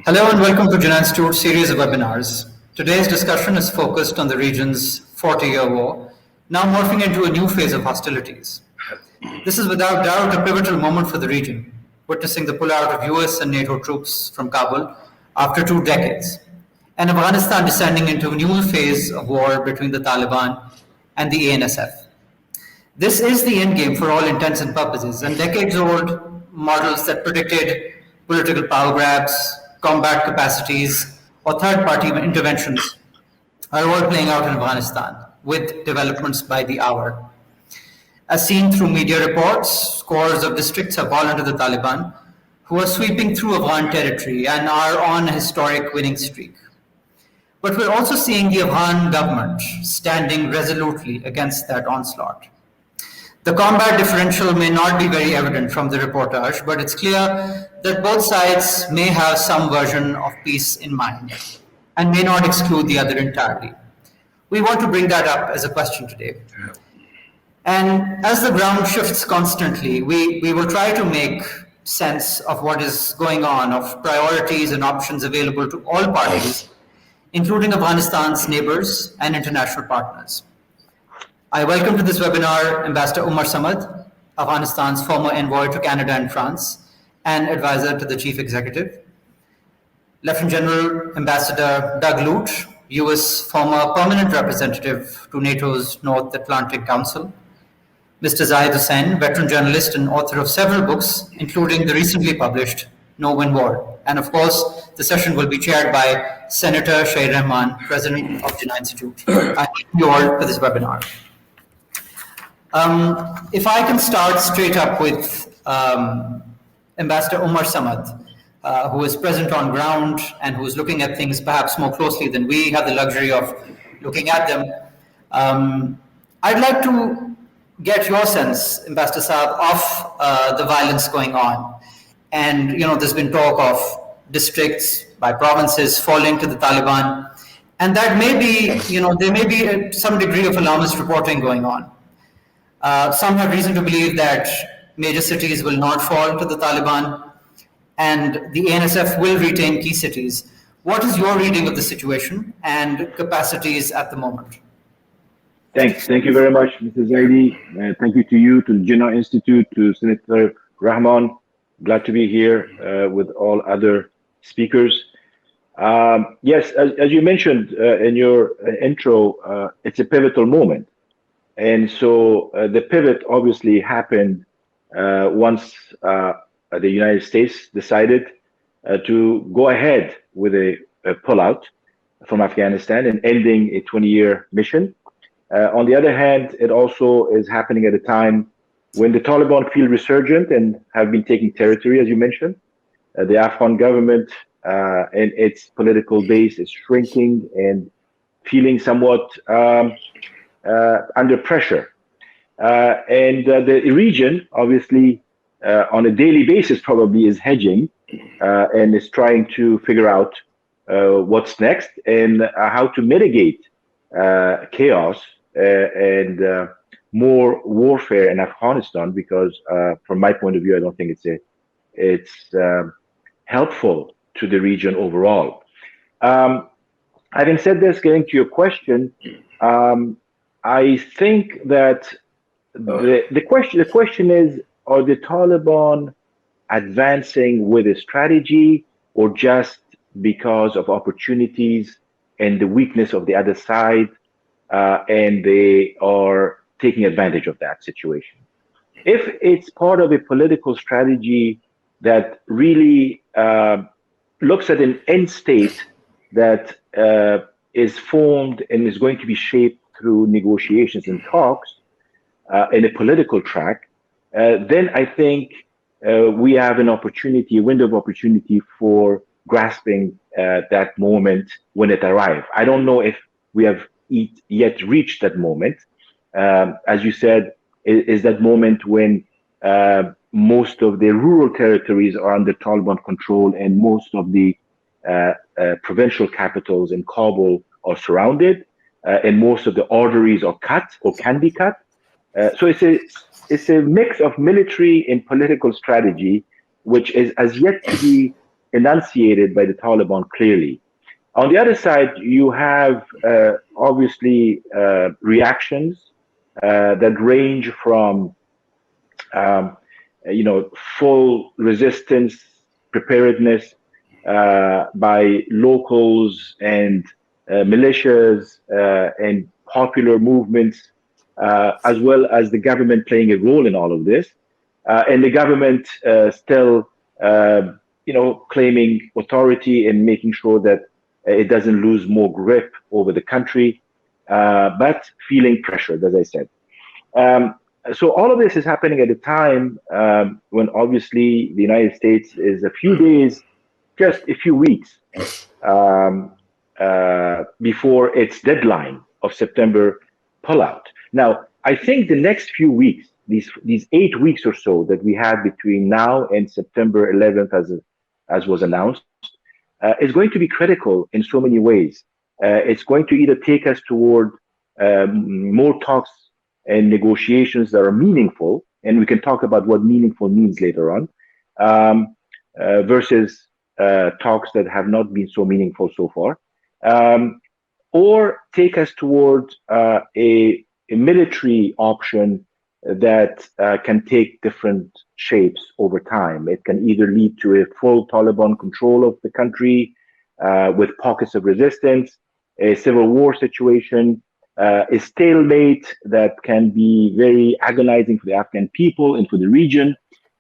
Hello and welcome to Jinnah's series of webinars. Today's discussion is focused on the region's 40-year war, now morphing into a new phase of hostilities. This is without doubt a pivotal moment for the region, witnessing the pullout of US and NATO troops from Kabul after 2 decades, and Afghanistan descending into a new phase of war between the Taliban and the ANSF. This is the endgame for all intents and purposes, and decades-old models that predicted political power grabs, combat capacities, or third-party interventions are all playing out in Afghanistan, with developments by the hour. As seen through media reports, scores of districts have fallen to the Taliban, who are sweeping through Afghan territory and are on a historic winning streak. But we're also seeing the Afghan government standing resolutely against that onslaught. The combat differential may not be very evident from the reportage, but it's clear that both sides may have some version of peace in mind and may not exclude the other entirely. We want to bring that up as a question today. And as the ground shifts constantly, we will try to make sense of what is going on, of priorities and options available to all parties, including Afghanistan's neighbors and international partners. I welcome to this webinar Ambassador Omar Samad, Afghanistan's former envoy to Canada and France and advisor to the chief executive. Lieutenant General Ambassador Doug Lute, US former permanent representative to NATO's North Atlantic Council. Mr. Zahid Hussain, veteran journalist and author of several books, including the recently published No Win War. And of course, the session will be chaired by Senator Rehman, president of Jinnah Institute. I thank you all for this webinar. If I can start straight up with Ambassador Omar Samad, who is present on ground and who is looking at things perhaps more closely than we have the luxury of looking at them. I'd like to get your sense, Ambassador Saab, of the violence going on. And, there's been talk of districts by provinces falling to the Taliban. And that may be, there may be some degree of alarmist reporting going on. Some have reason to believe that major cities will not fall to the Taliban and the ANSF will retain key cities. What is your reading of the situation and capacities at the moment? Thanks. Thank you very much, Mr. Zaidi. Thank you to you, to the Jinnah Institute, to Senator Rehman. Glad to be here with all other speakers. Yes, as you mentioned in your intro, it's a pivotal moment. And so the pivot obviously happened once the United States decided to go ahead with a pullout from Afghanistan and ending a 20-year mission. On the other hand, it also is happening at a time when the Taliban feel resurgent and have been taking territory, as you mentioned. The Afghan government and its political base is shrinking and feeling somewhat under pressure. And the region, obviously, on a daily basis, probably is hedging and is trying to figure out what's next and how to mitigate chaos and more warfare in Afghanistan, because from my point of view, I don't think it's helpful to the region overall. Having said this, getting to your question, I think that the question is, are the Taliban advancing with a strategy or just because of opportunities and the weakness of the other side, and they are taking advantage of that situation? If it's part of a political strategy that really looks at an end state that is formed and is going to be shaped through negotiations and talks in a political track, then I think we have an opportunity, a window of opportunity for grasping that moment when it arrives. I don't know if we have yet reached that moment. As you said, is that moment when most of the rural territories are under Taliban control and most of the provincial capitals in Kabul are surrounded, and most of the arteries are cut or can be cut. So it's a mix of military and political strategy, which is as yet to be enunciated by the Taliban clearly. On the other side, you have obviously reactions that range from um, full resistance, preparedness by locals and militias and popular movements, as well as the government playing a role in all of this, and the government still, uh, claiming authority and making sure that it doesn't lose more grip over the country, but feeling pressured, as I said. Um, so all of this is happening at a time when obviously the United States is a few days, just a few weeks um, before its deadline of September pullout. Now, I think the next few weeks, these 8 weeks or so that we have between now and September 11th, as was announced, is going to be critical in so many ways. It's going to either take us toward more talks and negotiations that are meaningful, and we can talk about what meaningful means later on, versus talks that have not been so meaningful so far, um, or take us toward a military option that can take different shapes over time. It can either lead to a full Taliban control of the country with pockets of resistance, a civil war situation, a stalemate that can be very agonizing for the Afghan people and for the region.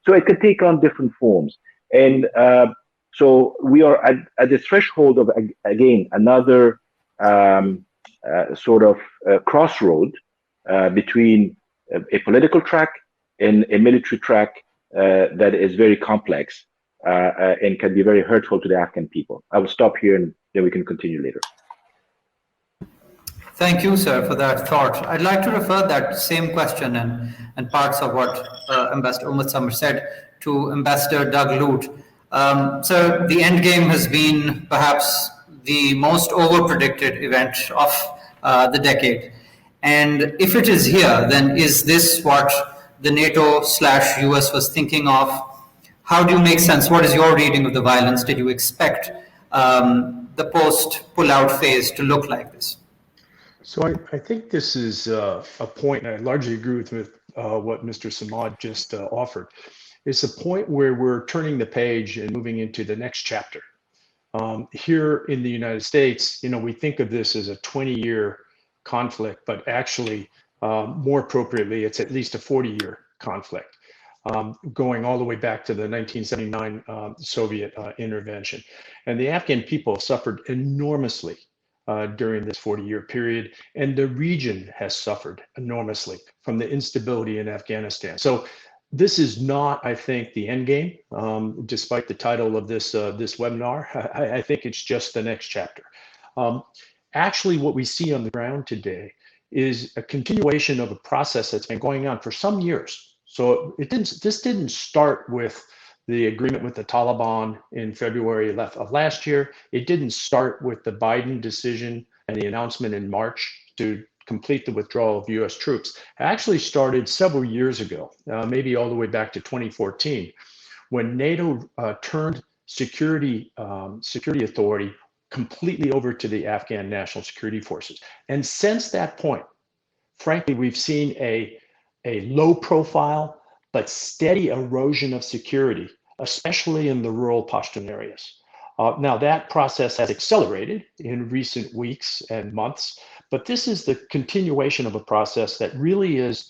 So it can take on different forms. And so we are at the threshold of, again, another sort of crossroad between a political track and a military track that is very complex and can be very hurtful to the Afghan people. I will stop here and then we can continue later. Thank you, sir, for that thought. I'd like to refer that same question and parts of what Ambassador Omar Samad said to Ambassador Doug Lute. So the Endgame has been perhaps the most over-predicted event of the decade. And if it is here, then is this what the NATO slash US was thinking of? How do you make sense? What is your reading of the violence? Did you expect the post-pull-out phase to look like this? So I think this is a point, and I largely agree with what Mr. Samad just offered. It's a point where we're turning the page and moving into the next chapter. Here in the United States, we think of this as a 20-year conflict, but actually, more appropriately, it's at least a 40-year conflict, going all the way back to the 1979 Soviet intervention. And the Afghan people suffered enormously during this 40-year period, and the region has suffered enormously from the instability in Afghanistan. So this is not, I think, the end game, despite the title of this webinar. I think it's just the next chapter. Actually, what we see on the ground today is a continuation of a process that's been going on for some years. So this didn't start with the agreement with the Taliban in February of last year. It didn't start with the Biden decision and the announcement in March to complete the withdrawal of US troops. It actually started several years ago, maybe all the way back to 2014, when NATO turned security authority completely over to the Afghan National Security Forces. And since that point, frankly, we've seen a low profile but steady erosion of security, especially in the rural Pashtun areas. Now that process has accelerated in recent weeks and months, but this is the continuation of a process that really is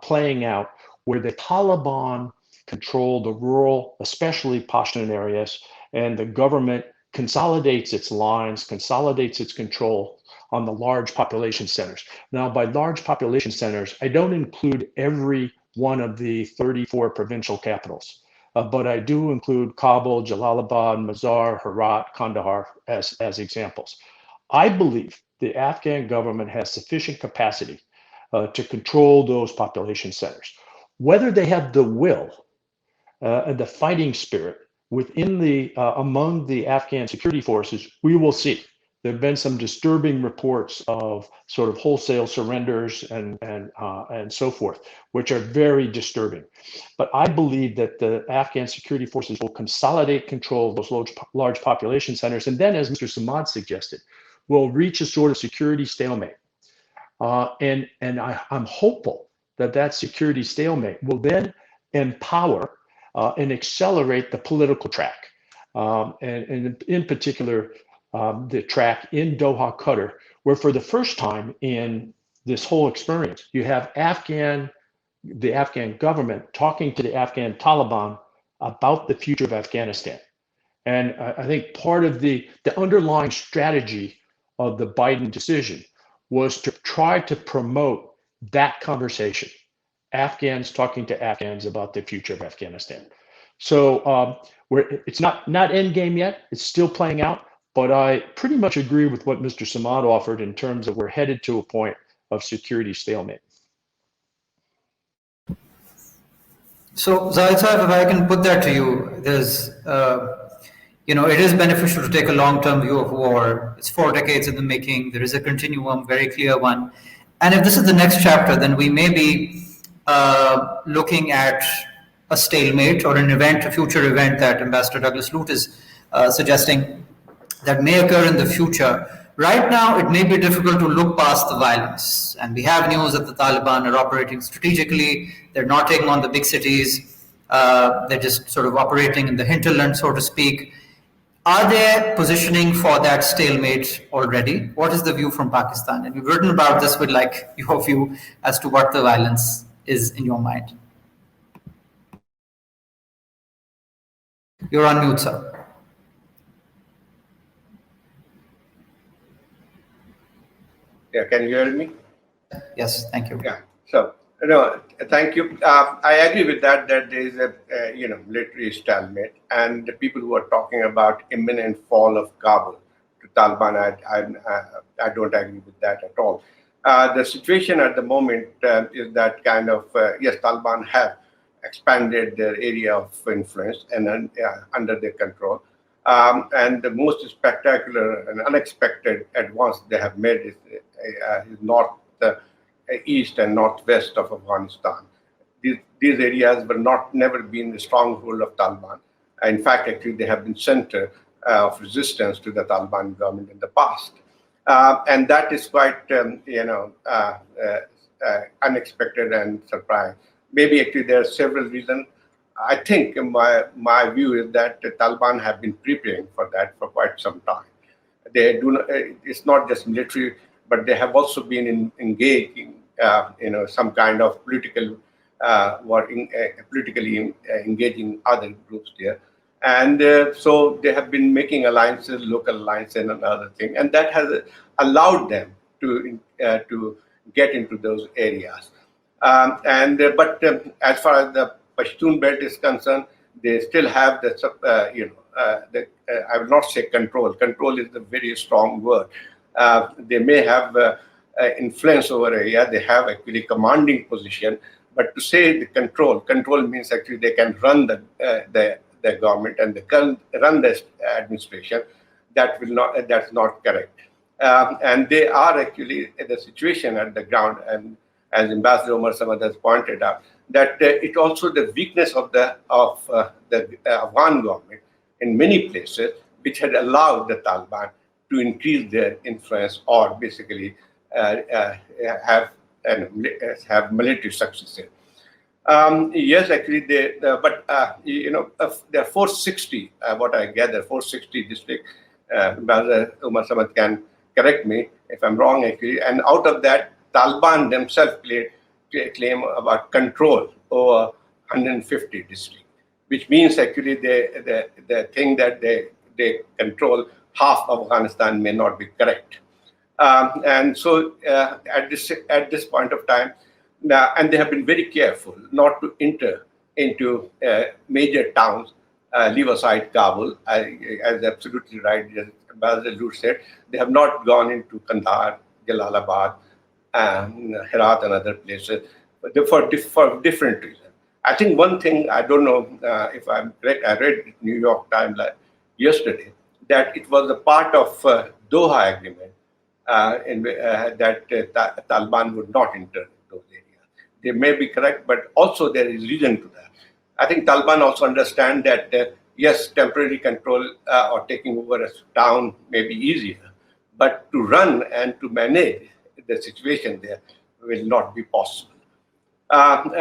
playing out where the Taliban control the rural, especially Pashtun areas, and the government consolidates its lines, consolidates its control on the large population centers. Now, by large population centers, I don't include every one of the 34 provincial capitals. But I do include Kabul, Jalalabad, Mazar, Herat, Kandahar as examples. I believe the Afghan government has sufficient capacity to control those population centers. Whether they have the will and the fighting spirit within among the Afghan security forces, we will see. There have been some disturbing reports of sort of wholesale surrenders and so forth, which are very disturbing. But I believe that the Afghan security forces will consolidate control of those large population centers, and then, as Mr. Samad suggested, will reach a sort of security stalemate. And I'm hopeful that that security stalemate will then empower and accelerate the political track, and in particular, the track in Doha, Qatar, where for the first time in this whole experience, you have the Afghan government talking to the Afghan Taliban about the future of Afghanistan. And I think part of the underlying strategy of the Biden decision was to try to promote that conversation, Afghans talking to Afghans about the future of Afghanistan. So it's not endgame yet, it's still playing out. But I pretty much agree with what Mr. Samad offered in terms of we're headed to a point of security stalemate. So, Zahid Sahib, if I can put that to you, there's, it is beneficial to take a long-term view of war. It's 4 decades in the making. There is a continuum, very clear one. And if this is the next chapter, then we may be looking at a stalemate or a future event that Ambassador Douglas Lute is suggesting that may occur in the future. Right now, it may be difficult to look past the violence. And we have news that the Taliban are operating strategically. They're not taking on the big cities. They're just sort of operating in the hinterland, so to speak. Are they positioning for that stalemate already? What is the view from Pakistan? And we've written about this with your view as to what the violence is in your mind. You're on mute, sir. Yeah, can you hear me? Yes, thank you. Yeah. So, no, thank you. I agree with that there is a military stalemate, and the people who are talking about imminent fall of Kabul to Taliban, I don't agree with that at all. The situation at the moment is that kind of yes, Taliban have expanded their area of influence and under their control. And the most spectacular and unexpected advance they have made is north, east, and northwest of Afghanistan. These areas were never been the stronghold of Taliban. In fact, actually, they have been center of resistance to the Taliban government in the past, and that is quite unexpected and surprising. Maybe actually there are several reasons. I think my view is that the Taliban have been preparing for that for quite some time. They do not, it's not just military, but they have also been engaging, some kind of politically engaging other groups there, and so they have been making alliances, local alliances, and another thing, and that has allowed them to get into those areas. But as far as the Pashtun belt is concerned, they still have I will not say control. Control is a very strong word. They may have influence over area. They have actually commanding position. But to say the control means actually they can run the government and they can run the administration. That's not correct. And they are actually the situation at the ground. And as Ambassador Omar Samad has pointed out, that it also the weakness of the Afghan government in many places, which had allowed the Taliban to increase their influence or basically have military success. Yes, actually, there are 460. What I gather, 460 district. Ambassador Omar Samad can correct me if I'm wrong, actually. And out of that, Taliban themselves claim about control over 150 districts, which means actually they think that they control half of Afghanistan may not be correct. And so at this point of time, and they have been very careful not to enter into major towns, leave aside Kabul, as absolutely right, as Ambassador Lute said, they have not gone into Kandahar, Jalalabad, Herat and other places, but for different reasons. I think one thing, I don't know if I'm correct, I read New York Times yesterday, that it was a part of Doha Agreement that Taliban would not enter those areas. They may be correct, but also there is reason to that. I think Taliban also understand that yes, temporary control or taking over a town may be easier, but to run and to manage the situation there will not be possible. What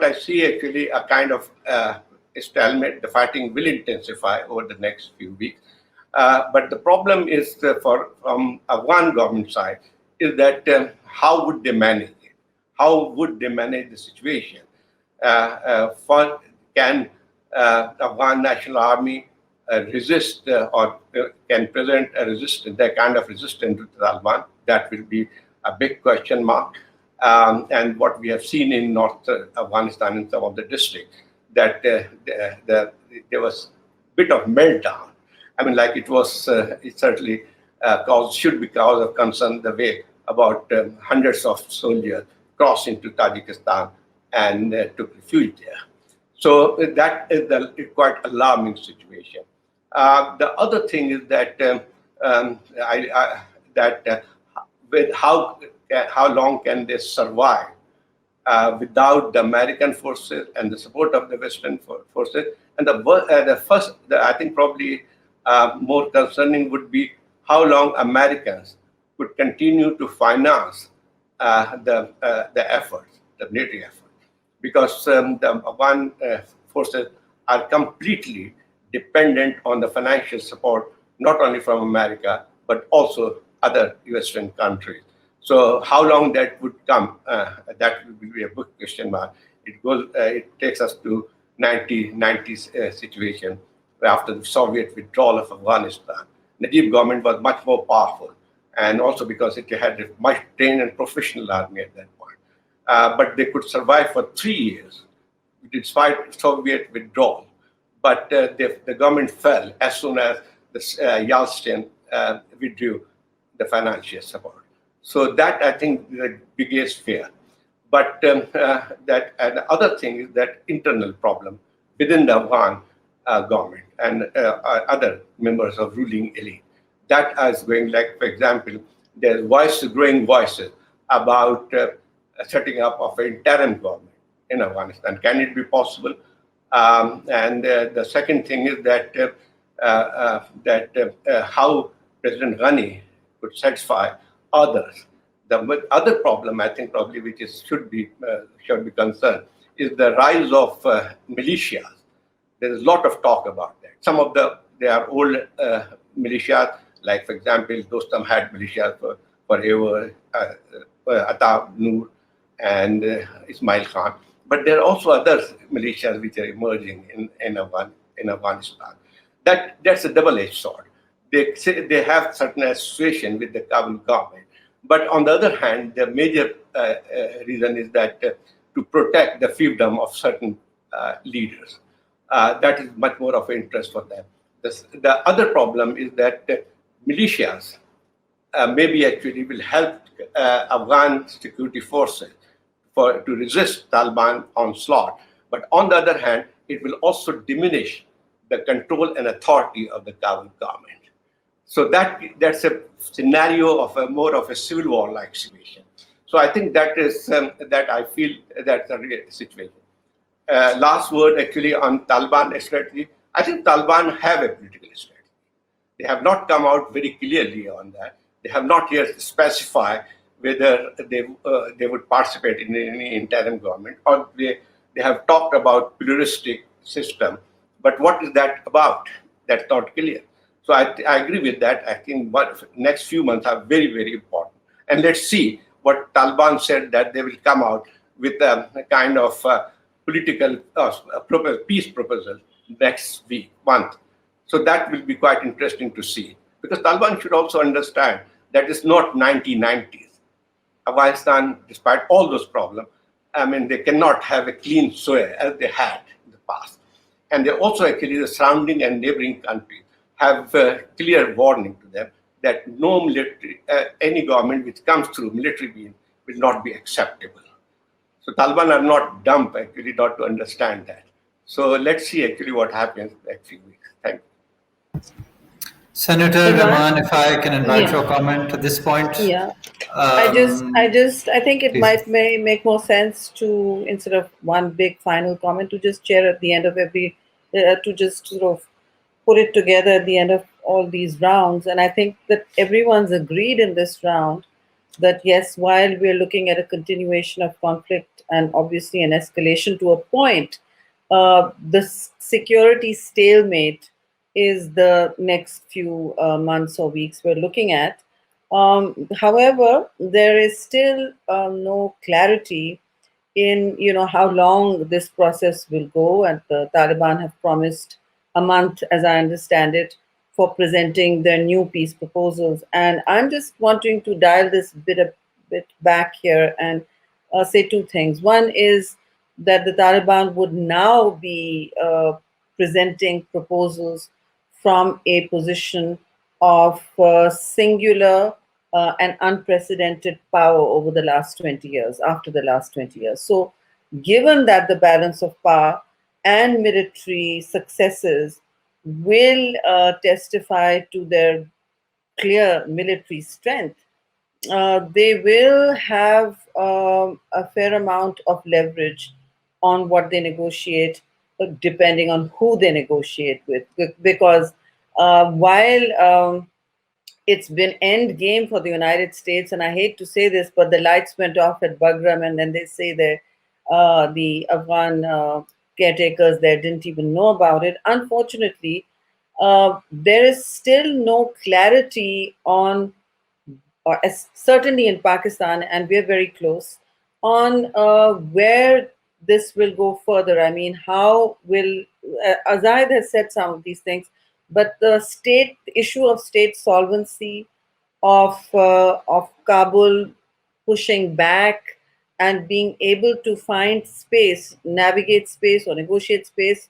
I see actually a kind of stalemate. The fighting will intensify over the next few weeks. But the problem is from Afghan government side is that how would they manage it? How would they manage the situation? Can Afghan National Army resist or can present a resistance, that kind of resistance to the Taliban? That will be a big question mark. And what we have seen in North Afghanistan in some of the districts, that there was a bit of meltdown. I mean, like it was, it certainly should be cause of concern the way about hundreds of soldiers crossed into Tajikistan and took refuge there. So that is the quite alarming situation. The other thing is that with how long can they survive without the American forces and the support of the Western forces? And I think probably more concerning would be how long Americans could continue to finance the efforts, the military effort, because the Afghan forces are completely dependent on the financial support, not only from America, but also other Western countries. So how long that would come, that would be a big question mark. It takes us to 1990s situation, where after the Soviet withdrawal of Afghanistan, Najib government was much more powerful, and also because it had a much trained and professional army at that point. But they could survive for 3 years, despite Soviet withdrawal. But the government fell as soon as the Yeltsin withdrew the financial support. So that, I think, is the biggest fear. But and the other thing is that internal problem within the Afghan government and other members of ruling elite. That is going, like, for example, there's growing voices about setting up of an interim government in Afghanistan. Can it be possible? And the second thing is that how President Ghani could satisfy others. The other problem, I think, probably which should be concerned, is the rise of militias. There is a lot of talk about that. Some of they are old militias, like, for example, Dostam had militias for Atta Noor and Ismail Khan. But there are also other militias which are emerging in Afghanistan. That's a double-edged sword. They have certain association with the Kabul government. But on the other hand, the major reason is that to protect the fiefdom of certain leaders. That is much more of interest for them. The other problem is that militias maybe actually will help Afghan security forces to resist Taliban onslaught. But on the other hand, it will also diminish the control and authority of the Kabul government. So that's a scenario of more of a civil war-like situation. So I think that is that I feel that's a real situation. Last word actually on Taliban strategy. I think Taliban have a political strategy. They have not come out very clearly on that. They have not yet specified whether they would participate in any interim government, or they have talked about pluralistic system. But what is that about? That's not clear. So I agree with that. I think next few months are very, very important. And let's see what Taliban said, that they will come out with a kind of political peace proposal next month. So that will be quite interesting to see. Because Taliban should also understand that it's not 1990s. Afghanistan, despite all those problems, I mean, they cannot have a clean soil as they had in the past. And they also actually, the surrounding and neighboring countries have clear warning to them that no military, any government which comes through military means will not be acceptable. So Taliban are not dumb, actually, not to understand that. So let's see actually what happens next few weeks. Thank you. Senator Rehman? Rehman, if I can invite Yeah, your comment at this point. yeah. Um, I think it Please. may make more sense to, instead of one big final comment, to just share at the end of every, to just sort of put it together at the end of all these rounds. And I think that everyone's agreed in this round that yes, while we're looking at a continuation of conflict and obviously an escalation to a point, the security stalemate is the next few months or weeks we're looking at. However, there is still no clarity in how long this process will go, and the Taliban have promised a month, as I understand it, for presenting their new peace proposals. And I'm just wanting to dial this bit back here and say two things. One is that the Taliban would now be presenting proposals from a position of singular and unprecedented power over the last 20 years, after the last 20 years. So, given that the balance of power and military successes will testify to their clear military strength, they will have a fair amount of leverage on what they negotiate, depending on who they negotiate with. Because while it's been end game for the United States, and I hate to say this, but the lights went off at Bagram, and then they say that the Afghan caretakers there didn't even know about it. Unfortunately, there is still no clarity on, or certainly in Pakistan, and we're very close, on where this will go further. I mean, how will, Azad has said some of these things, but the issue of state solvency, of Kabul pushing back and being able to find space, navigate space, or negotiate space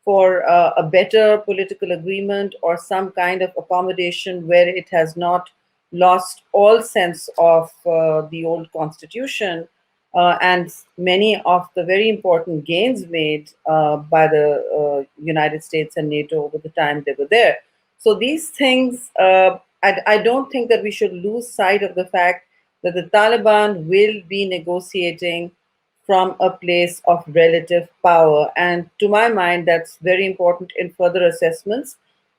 for a better political agreement or some kind of accommodation where it has not lost all sense of the old constitution, and many of the very important gains made by the United States and NATO over the time they were there. So these things, I don't think that we should lose sight of the fact that the Taliban will be negotiating from a place of relative power. And to my mind, that's very important in further assessments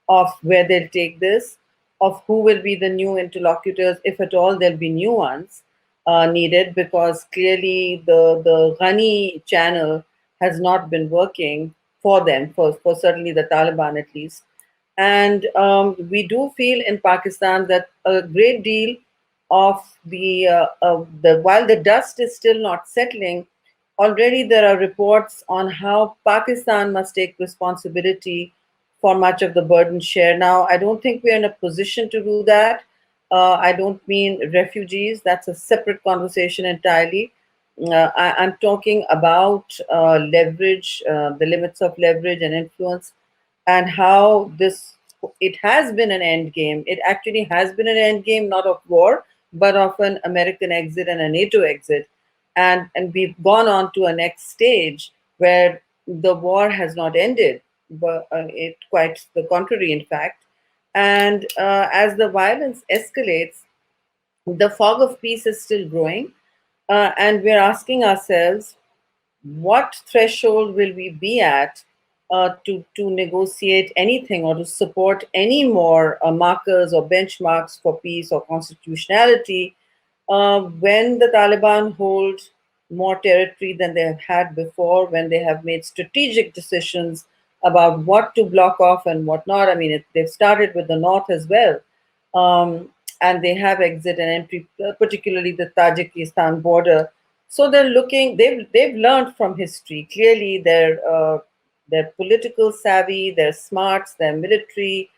of where they'll take this, of who will be the new interlocutors, if at all there'll be new ones needed, because clearly the Ghani channel has not been working for them, for certainly the Taliban at least. And we do feel in Pakistan that a great deal of the while the dust is still not settling, already there are reports on how Pakistan must take responsibility for much of the burden share. Now, I don't think we're in a position to do that. I don't mean refugees, that's a separate conversation entirely. I'm talking about leverage, the limits of leverage and influence, and how this, it has been an end game. It actually has been an end game, not of war, but of an American exit and a NATO exit. And we've gone on to a next stage where the war has not ended, but it quite the contrary, in fact. And as the violence escalates, the fog of peace is still growing, and we're asking ourselves, what threshold will we be at to negotiate anything or to support any more markers or benchmarks for peace or constitutionality when the Taliban hold more territory than they have had before, when they have made strategic decisions about what to block off and what not. I mean, they've started with the north as well. And they have exit and entry, particularly the Tajikistan border. So they're looking. They've learned from history. Clearly, their political savvy, their smarts, their military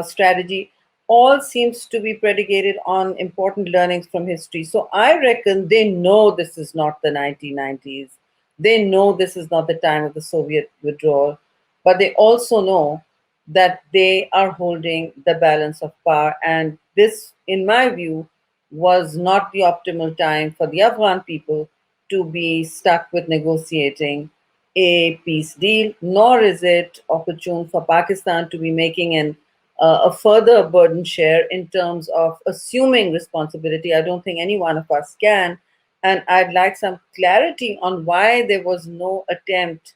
strategy, all seems to be predicated on important learnings from history. So I reckon they know this is not the 1990s. They know this is not the time of the Soviet withdrawal, but they also know that they are holding the balance of power. And this, in my view, was not the optimal time for the Afghan people to be stuck with negotiating a peace deal, nor is it opportune for Pakistan to be making a further burden share in terms of assuming responsibility. I don't think any one of us can. And I'd like some clarity on why there was no attempt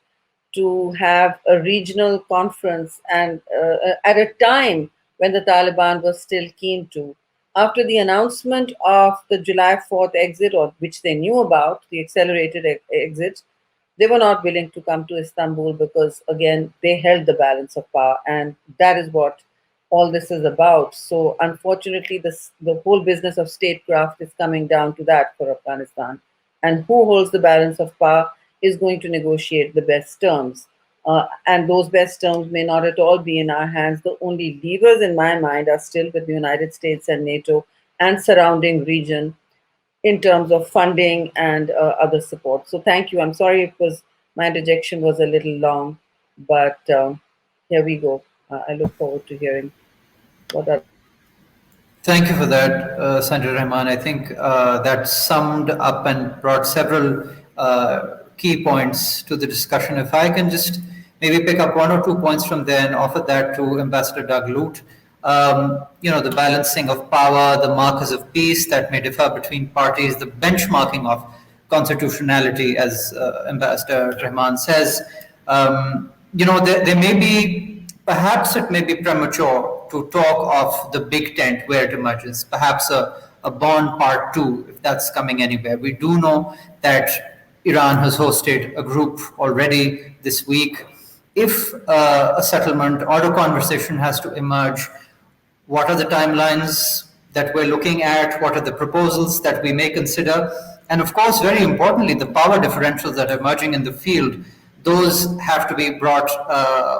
to have a regional conference and at a time when the Taliban was still keen to. After the announcement of the July 4th exit, or which they knew about, the accelerated exit, they were not willing to come to Istanbul because, again, they held the balance of power, and that is what all this is about. So, unfortunately, the whole business of statecraft is coming down to that for Afghanistan. And who holds the balance of power is going to negotiate the best terms. And those best terms may not at all be in our hands. The only levers in my mind are still with the United States and NATO and surrounding region in terms of funding and other support. So thank you. I'm sorry it was my interjection was a little long, but here we go. I look forward to hearing what are. Thank you for that, Senator Rehman. I think that summed up and brought several key points to the discussion. If I can just maybe pick up one or two points from there and offer that to Ambassador Doug Lute. The balancing of power, the markers of peace that may differ between parties, the benchmarking of constitutionality, as Ambassador Rehman says. There may be, perhaps it may be premature to talk of the big tent where it emerges, perhaps a Bond Part 2, if that's coming anywhere. We do know that Iran has hosted a group already this week. If a settlement or a conversation has to emerge, what are the timelines that we're looking at? What are the proposals that we may consider? And of course, very importantly, the power differentials that are emerging in the field, those have to be brought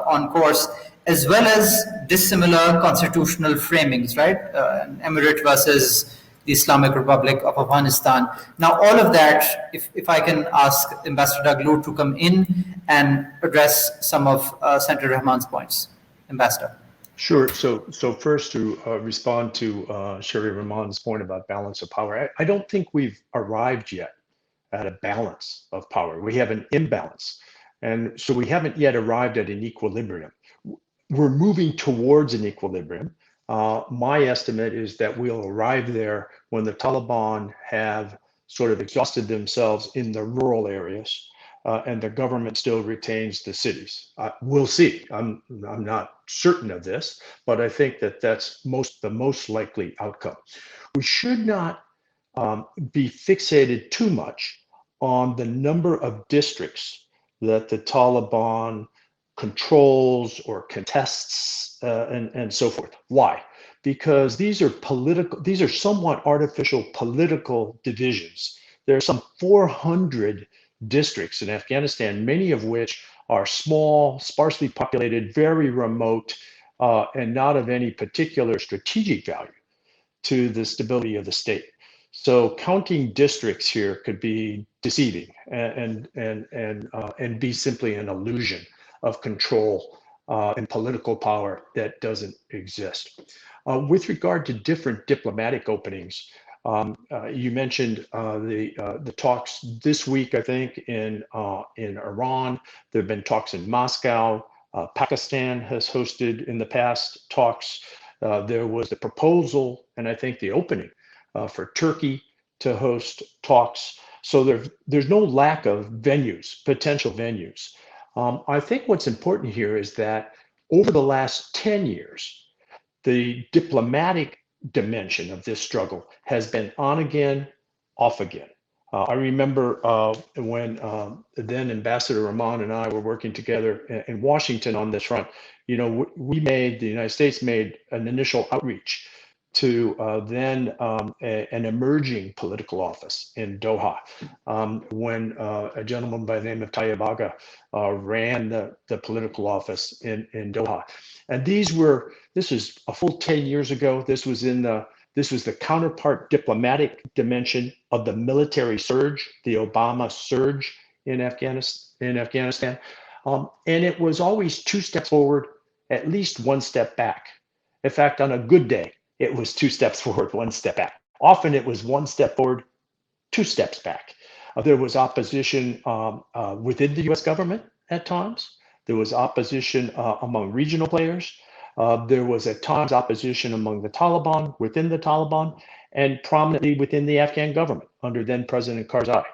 on course, as well as dissimilar constitutional framings, right? An emirate versus the Islamic Republic of Afghanistan. Now, all of that, if I can ask Ambassador Doug Lute to come in and address some of Senator Rehman's points. Ambassador. Sure. So first to respond to Sherry Rahman's point about balance of power, I don't think we've arrived yet at a balance of power. We have an imbalance. And so we haven't yet arrived at an equilibrium. We're moving towards an equilibrium. My estimate is that we'll arrive there when the Taliban have sort of exhausted themselves in the rural areas and the government still retains the cities. We'll see. I'm not certain of this, but I think that that's the most likely outcome. We should not be fixated too much on the number of districts that the Taliban controls or contests and so forth. Why? Because these are somewhat artificial political divisions. There are some 400 districts in Afghanistan, many of which are small, sparsely populated, very remote, and not of any particular strategic value to the stability of the state. So counting districts here could be deceiving and be simply an illusion of control and political power that doesn't exist. With regard to different diplomatic openings, you mentioned the talks this week, I think, in Iran. There have been talks in Moscow. Pakistan has hosted in the past talks. There was the proposal, and I think the opening for Turkey to host talks. So there's no lack of venues, potential venues. I think what's important here is that over the last 10 years, the diplomatic dimension of this struggle has been on again, off again. I remember when then Ambassador Rehman and I were working together in Washington on this front. The United States made an initial outreach to then an emerging political office in Doha when a gentleman by the name of Tayyip Aga ran the political office in Doha. And this is a full 10 years ago. This was the counterpart diplomatic dimension of the military surge, the Obama surge in Afghanistan. And it was always 2 steps forward, at least 1 step back. In fact, on a good day, it was 2 steps forward, 1 step back. Often it was 1 step forward, 2 steps back. There was opposition within the US government at times. There was opposition among regional players. There was at times opposition among the Taliban, within the Taliban, and prominently within the Afghan government under then President Karzai.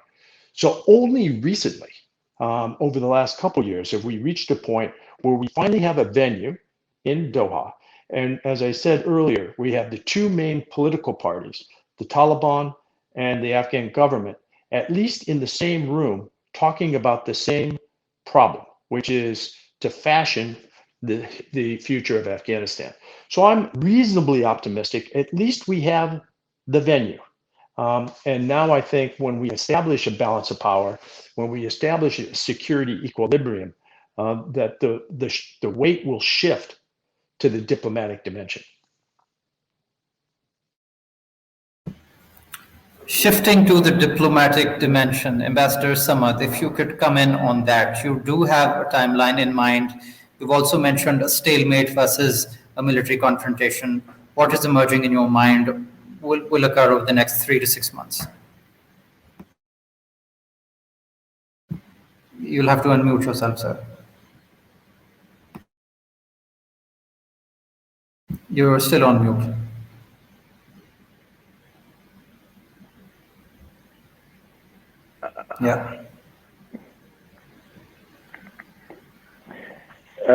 So only recently, over the last couple of years, have we reached a point where we finally have a venue in Doha. And as I said earlier, we have the two main political parties, the Taliban and the Afghan government, at least in the same room, talking about the same problem, which is to fashion the future of Afghanistan. So I'm reasonably optimistic. At least we have the venue. And now I think when we establish a balance of power, when we establish a security equilibrium, that the weight will shift to the diplomatic dimension. Shifting to the diplomatic dimension, Ambassador Samad, if you could come in on that. You do have a timeline in mind. You've also mentioned a stalemate versus a military confrontation. What is emerging in your mind will occur over the next 3 to 6 months? You'll have to unmute yourself, sir. You're still on mute. Yeah.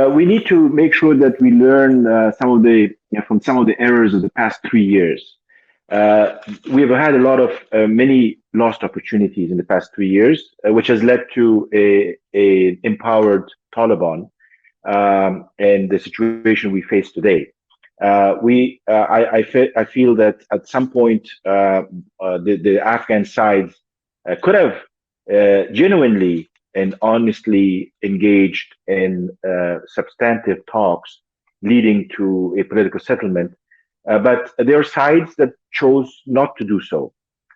We need to make sure that we learn from some of the errors of the past 3 years. We've had a lot of many lost opportunities in the past 3 years, which has led to a empowered Taliban and the situation we face today. I feel that at some point the Afghan sides could have genuinely and honestly engaged in substantive talks leading to a political settlement. But there are sides that chose not to do so.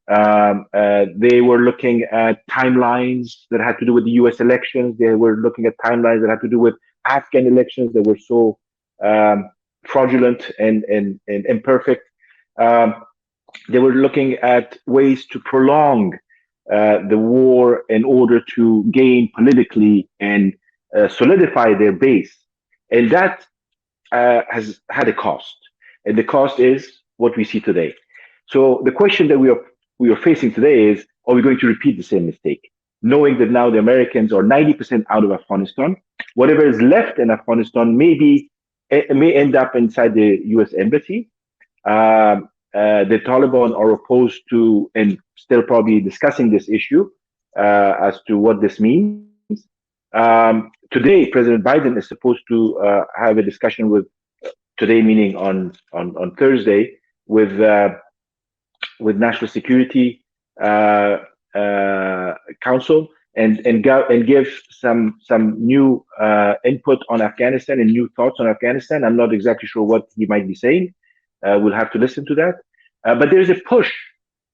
They were looking at timelines that had to do with the US elections. They were looking at timelines that had to do with Afghan elections that were so fraudulent and imperfect. They were looking at ways to prolong the war in order to gain politically and solidify their base. And that has had a cost. And the cost is what we see today. So the question that we are facing today is, are we going to repeat the same mistake? Knowing that now the Americans are 90% out of Afghanistan, whatever is left in Afghanistan may end up inside the US embassy. The Taliban are opposed to and still probably discussing this issue as to what this means. Today, President Biden is supposed to have a discussion with, today meaning on Thursday, with National Security Council and give some new input on Afghanistan and new thoughts on Afghanistan. I'm not exactly sure what he might be saying. We'll have to listen to that. But there's a push,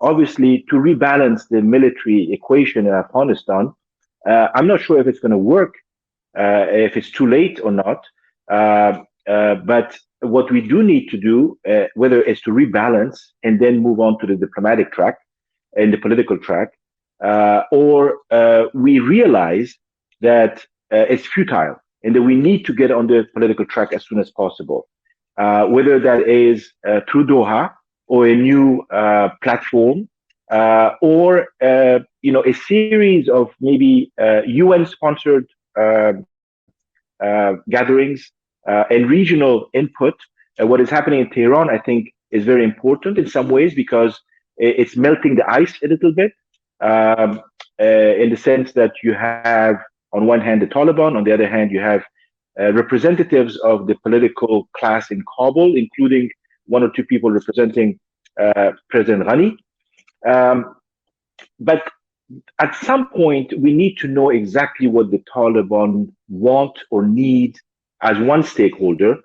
obviously, to rebalance the military equation in Afghanistan. I'm not sure if it's going to work, if it's too late or not. But what we do need to do, whether it's to rebalance and then move on to the diplomatic track and the political track, or we realize that it's futile and that we need to get on the political track as soon as possible. Whether that is through Doha or a new platform, or a series of maybe UN-sponsored gatherings and regional input. What is happening in Tehran, I think, is very important in some ways because it's melting the ice a little bit, in the sense that you have, on one hand, the Taliban, on the other hand, you have representatives of the political class in Kabul, including one or two people representing President Ghani. But at some point, we need to know exactly what the Taliban want or need as one stakeholder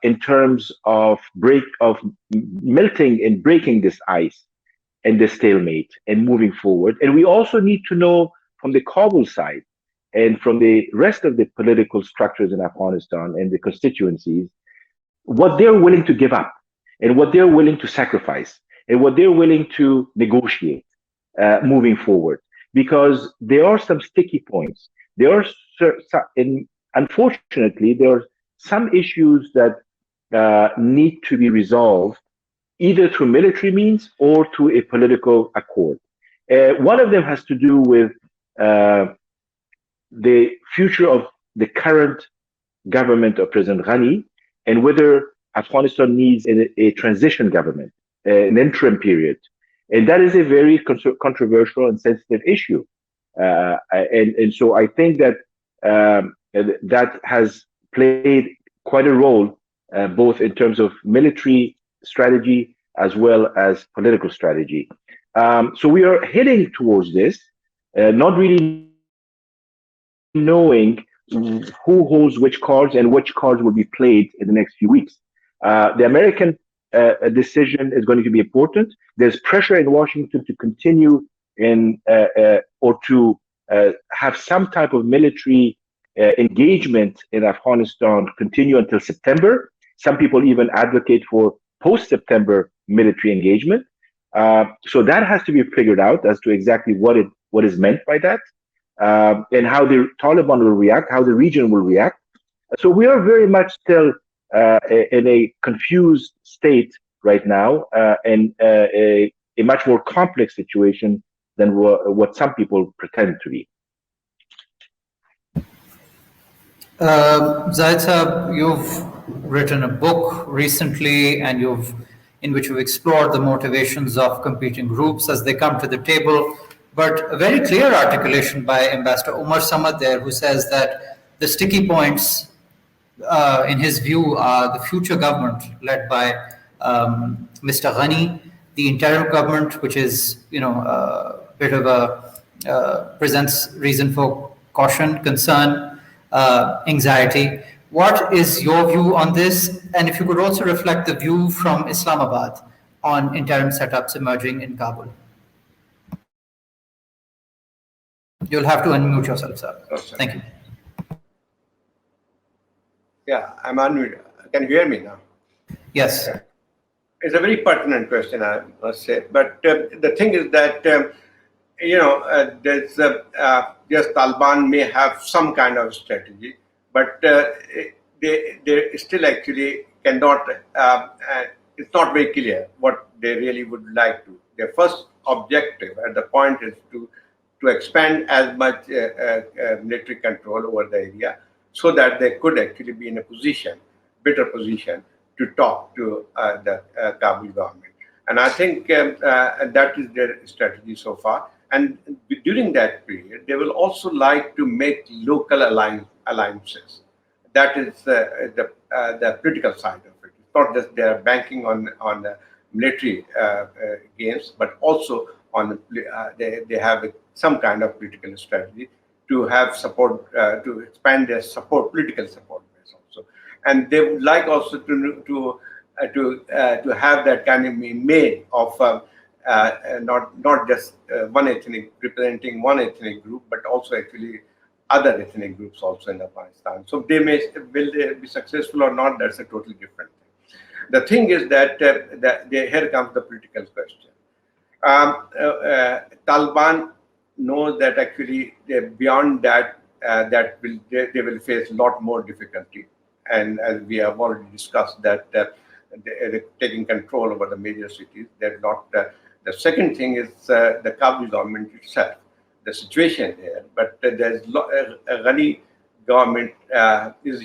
in terms of melting and breaking this ice and the stalemate and moving forward. And we also need to know from the Kabul side and from the rest of the political structures in Afghanistan and the constituencies, what they're willing to give up and what they're willing to sacrifice and what they're willing to negotiate. moving forward, because there are some sticky points. There are unfortunately, there are some issues that need to be resolved either through military means or through a political accord. One of them has to do with uh, the future of the current government of President Ghani and whether Afghanistan needs a transition government, an interim period. And that is a very controversial and sensitive issue. And so I think that that has played quite a role, both in terms of military strategy as well as political strategy. So we are heading towards this, not really knowing who holds which cards and which cards will be played in the next few weeks. The American decision is going to be important. There's pressure in Washington to continue or to have some type of military engagement in Afghanistan continue until September. Some people even advocate for post-September military engagement. So that has to be figured out as to exactly what is meant by that, and how the Taliban will react, how the region will react. So we are very much still in a confused state right now, and a much more complex situation than what some people pretend to be. Zahid Saab, you've written a book recently, and in which you've explored the motivations of competing groups as they come to the table. But a very clear articulation by Ambassador Omar Samad there, who says that the sticky points, in his view, are the future government led by Mr. Ghani, the interim government, which is, a bit of presents reason for caution, concern, anxiety. What is your view on this? And if you could also reflect the view from Islamabad on interim setups emerging in Kabul. You'll have to unmute yourself, sir. Thank you. Yeah, I'm unmuted. Can you hear me now? Yes. It's a very pertinent question, I must say. But the thing is that, there's yes, Taliban may have some kind of strategy, but they still actually cannot, it's not very clear what they really would like to. Their first objective at the point is to expand as much military control over the area so that they could actually be in a better position to talk to the Kabul government. And I think that is their strategy so far. And during that period, they will also like to make local alliances. That is the political side of it. It's not just they are banking on the military gains, but also on they have some kind of political strategy to have support, to expand their political support base also. And they would like also to have that kind of made of not just one representing one ethnic group, but also actually other ethnic groups also in Afghanistan. So will they be successful or not? That's a totally different thing. The thing is that here comes the political question. Taliban knows that actually beyond that, they will face a lot more difficulty. And as we have already discussed, that they're taking control over the major cities. They're not. The second thing is the Kabul government itself, the situation here. But there's a Ghani government. Is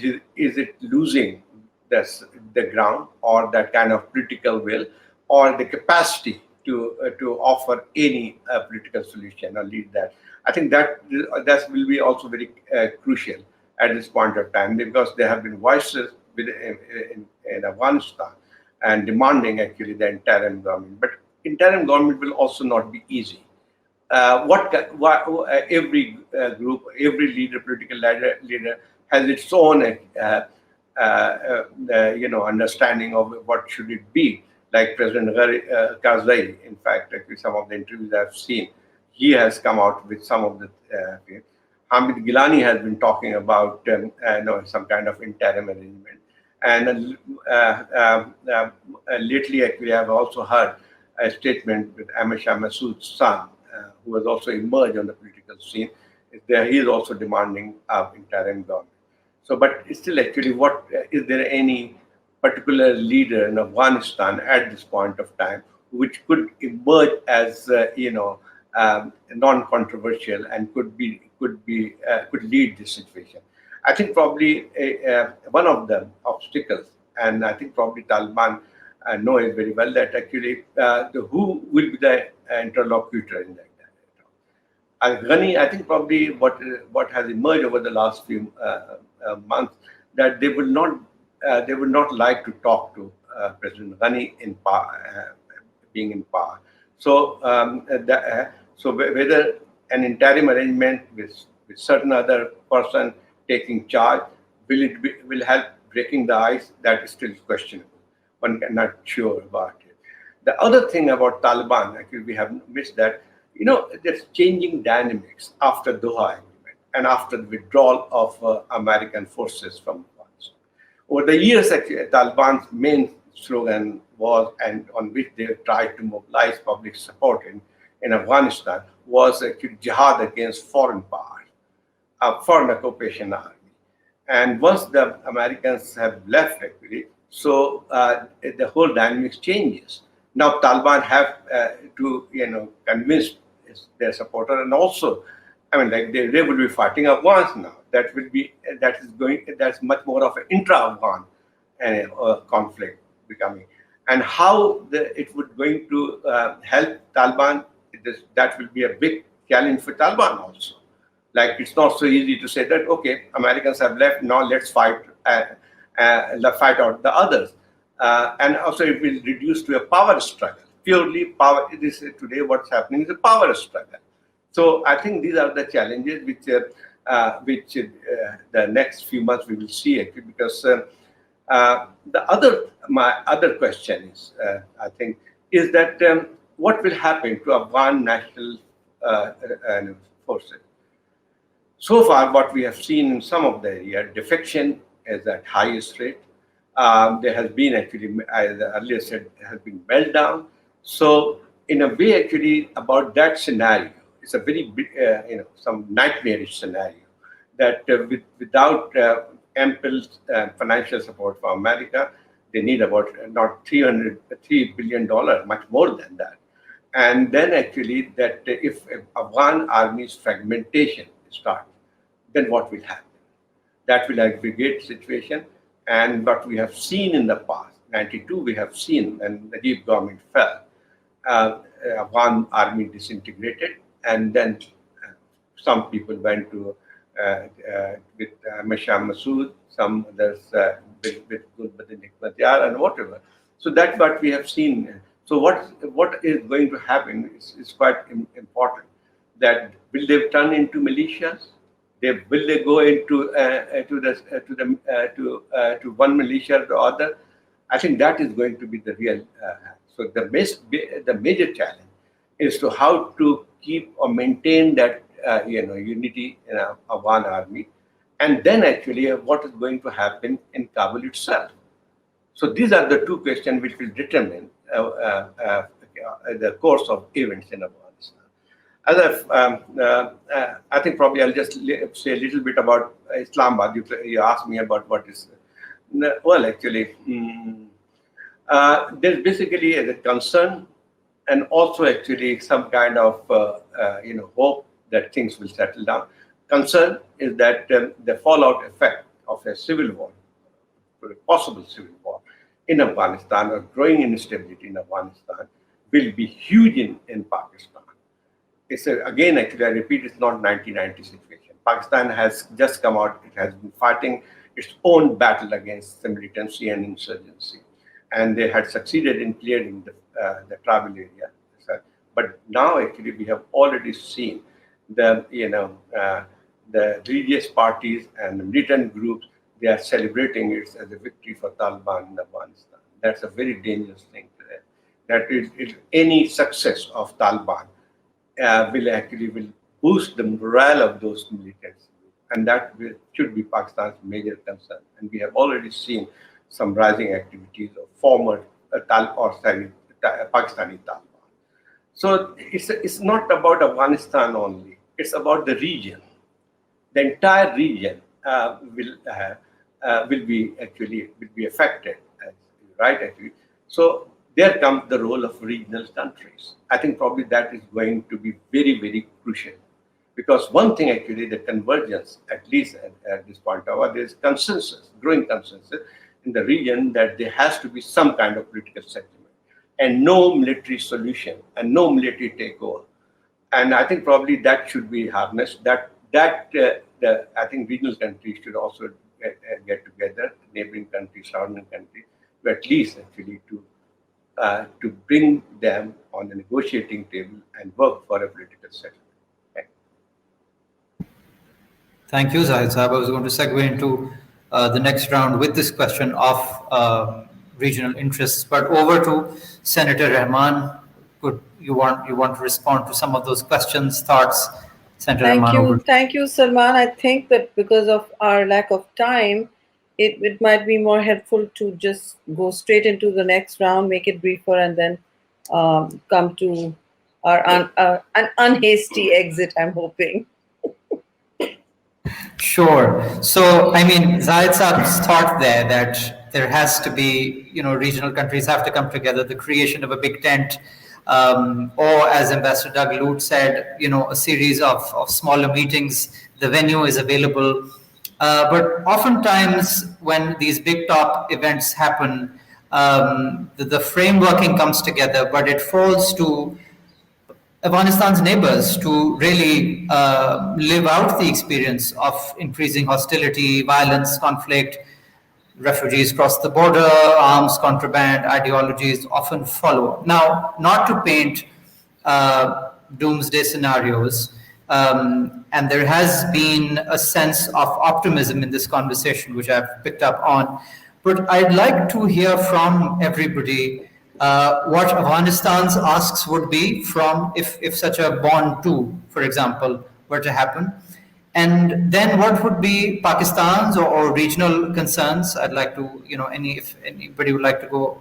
it losing the ground or that kind of political will or the capacity to offer any political solution or lead that? I think that will be also very crucial at this point of time, because there have been voices in Afghanistan and demanding actually the interim government. But interim government will also not be easy. Every group, every political leader has its own understanding of what should it be. Like President Karzai, in fact, actually some of the interviews I've seen, he has come out with some of the Hamid Gilani has been talking about some kind of interim arrangement. And lately, actually, I've also heard a statement with Ahmed Shah Massoud's son, who has also emerged on the political scene, is there. He is also demanding interim government. So, but still, actually, what is there any particular leader in Afghanistan at this point of time which could emerge as non-controversial and could lead this situation? I think probably one of the obstacles, and I think probably Taliban know it very well, that actually who will be the interlocutor in that. Ghani, I think probably what has emerged over the last few months, that they would not like to talk to President Ghani in power, being in power. So so whether an interim arrangement with certain other person taking charge will help breaking the ice, that is still questionable. One cannot sure about it. The other thing about Taliban, actually, we have missed that. There's changing dynamics after Doha Agreement and after the withdrawal of American forces from Afghanistan. Over the years, actually, Taliban's main slogan was, and on which they tried to mobilize public support in Afghanistan, was actually jihad against foreign powers, foreign occupation army. And once the Americans have left, actually, so the whole dynamics changes. Now Taliban have to convince their supporter, and also, they will be fighting Afghans now. That's much more of an intra-Afghan conflict becoming. And how it would going to help Taliban, that will be a big challenge for Taliban also. Like, it's not so easy to say that, okay, Americans have left, now let's fight out the others. And also it will reduce to a power struggle. Purely power, today what's happening is a power struggle. So I think these are the challenges which the next few months we will see, actually, because my other question is, I think, is that what will happen to Afghan national forces? So far, what we have seen in some of the area, defection is at highest rate. There has been, actually, as I earlier said, has been meltdown. So in a way, actually, about that scenario, it's a very big, some nightmarish scenario, that without ample financial support from America, they need about not $3 billion, much more than that. And then actually, that if Afghan army's fragmentation starts, then what will happen? That will aggravate situation. And what we have seen in the past, 92, we have seen when the Najib government fell, Afghan army disintegrated, and then some people went to with Masham Masood, some others with Gulbuddin Hikmatyar and whatever. So that's what we have seen. So what is going to happen is quite important. That will they turn into militias? Will they go into to one militia or the other? I think that is going to be the real. So the major challenge is to how to keep or maintain that unity in our Afghan army, and then actually what is going to happen in Kabul itself. So these are the two questions which will determine the course of events in Afghanistan. I think probably I'll just say a little bit about Islamabad. You asked me about what is. Well, actually, there's basically a concern, and also actually some kind of hope that things will settle down. Concern is that the fallout effect of a civil war, a possible civil war in Afghanistan, or growing instability in Afghanistan, will be huge in Pakistan. It's again, actually, I repeat, it's not 1990 situation. Pakistan has just come out. It has been fighting its own battle against the militancy and insurgency, and they had succeeded in clearing the tribal area. But now, actually, we have already seen the religious parties and the militant groups. They are celebrating it as a victory for Taliban in Afghanistan. That's a very dangerous thing today. That is any success of Taliban will boost the morale of those militants, and that should be Pakistan's major concern. And we have already seen some rising activities of former Pakistani Taliban. So it's not about Afghanistan only. It's about the region. The entire region will be affected, right? Actually, so there comes the role of regional countries. I think probably that is going to be very, very crucial, because one thing actually, the convergence, at least at this point, there is consensus, growing consensus in the region that there has to be some kind of political settlement and no military solution and no military takeover. And I think probably that should be harnessed. I think regional countries should also get together, neighboring countries, surrounding countries, to at least actually to bring them on the negotiating table and work for a political settlement. Thank you, Zahid Saab. I was going to segue into the next round with this question of regional interests, but over to Senator Rehman. Could you want to respond to some of those questions, thoughts? Senator Rehman, over. Thank you, Salman. I think that because of our lack of time, it might be more helpful to just go straight into the next round, make it briefer, and then come to our an unhasty exit, I'm hoping. Sure. So, I mean, Zahid Saab's thought there that there has to be, regional countries have to come together, the creation of a big tent, or as Ambassador Doug Lute said, a series of smaller meetings. The venue is available. But oftentimes when these big top events happen, the frameworking comes together, but it falls to Afghanistan's neighbors to really live out the experience of increasing hostility, violence, conflict. Refugees cross the border, arms contraband, ideologies often follow. Now, not to paint doomsday scenarios, and there has been a sense of optimism in this conversation, which I've picked up on. But I'd like to hear from everybody what Afghanistan's asks would be from if such a bond two, for example, were to happen. And then what would be Pakistan's or regional concerns? I'd like to, if anybody would like to go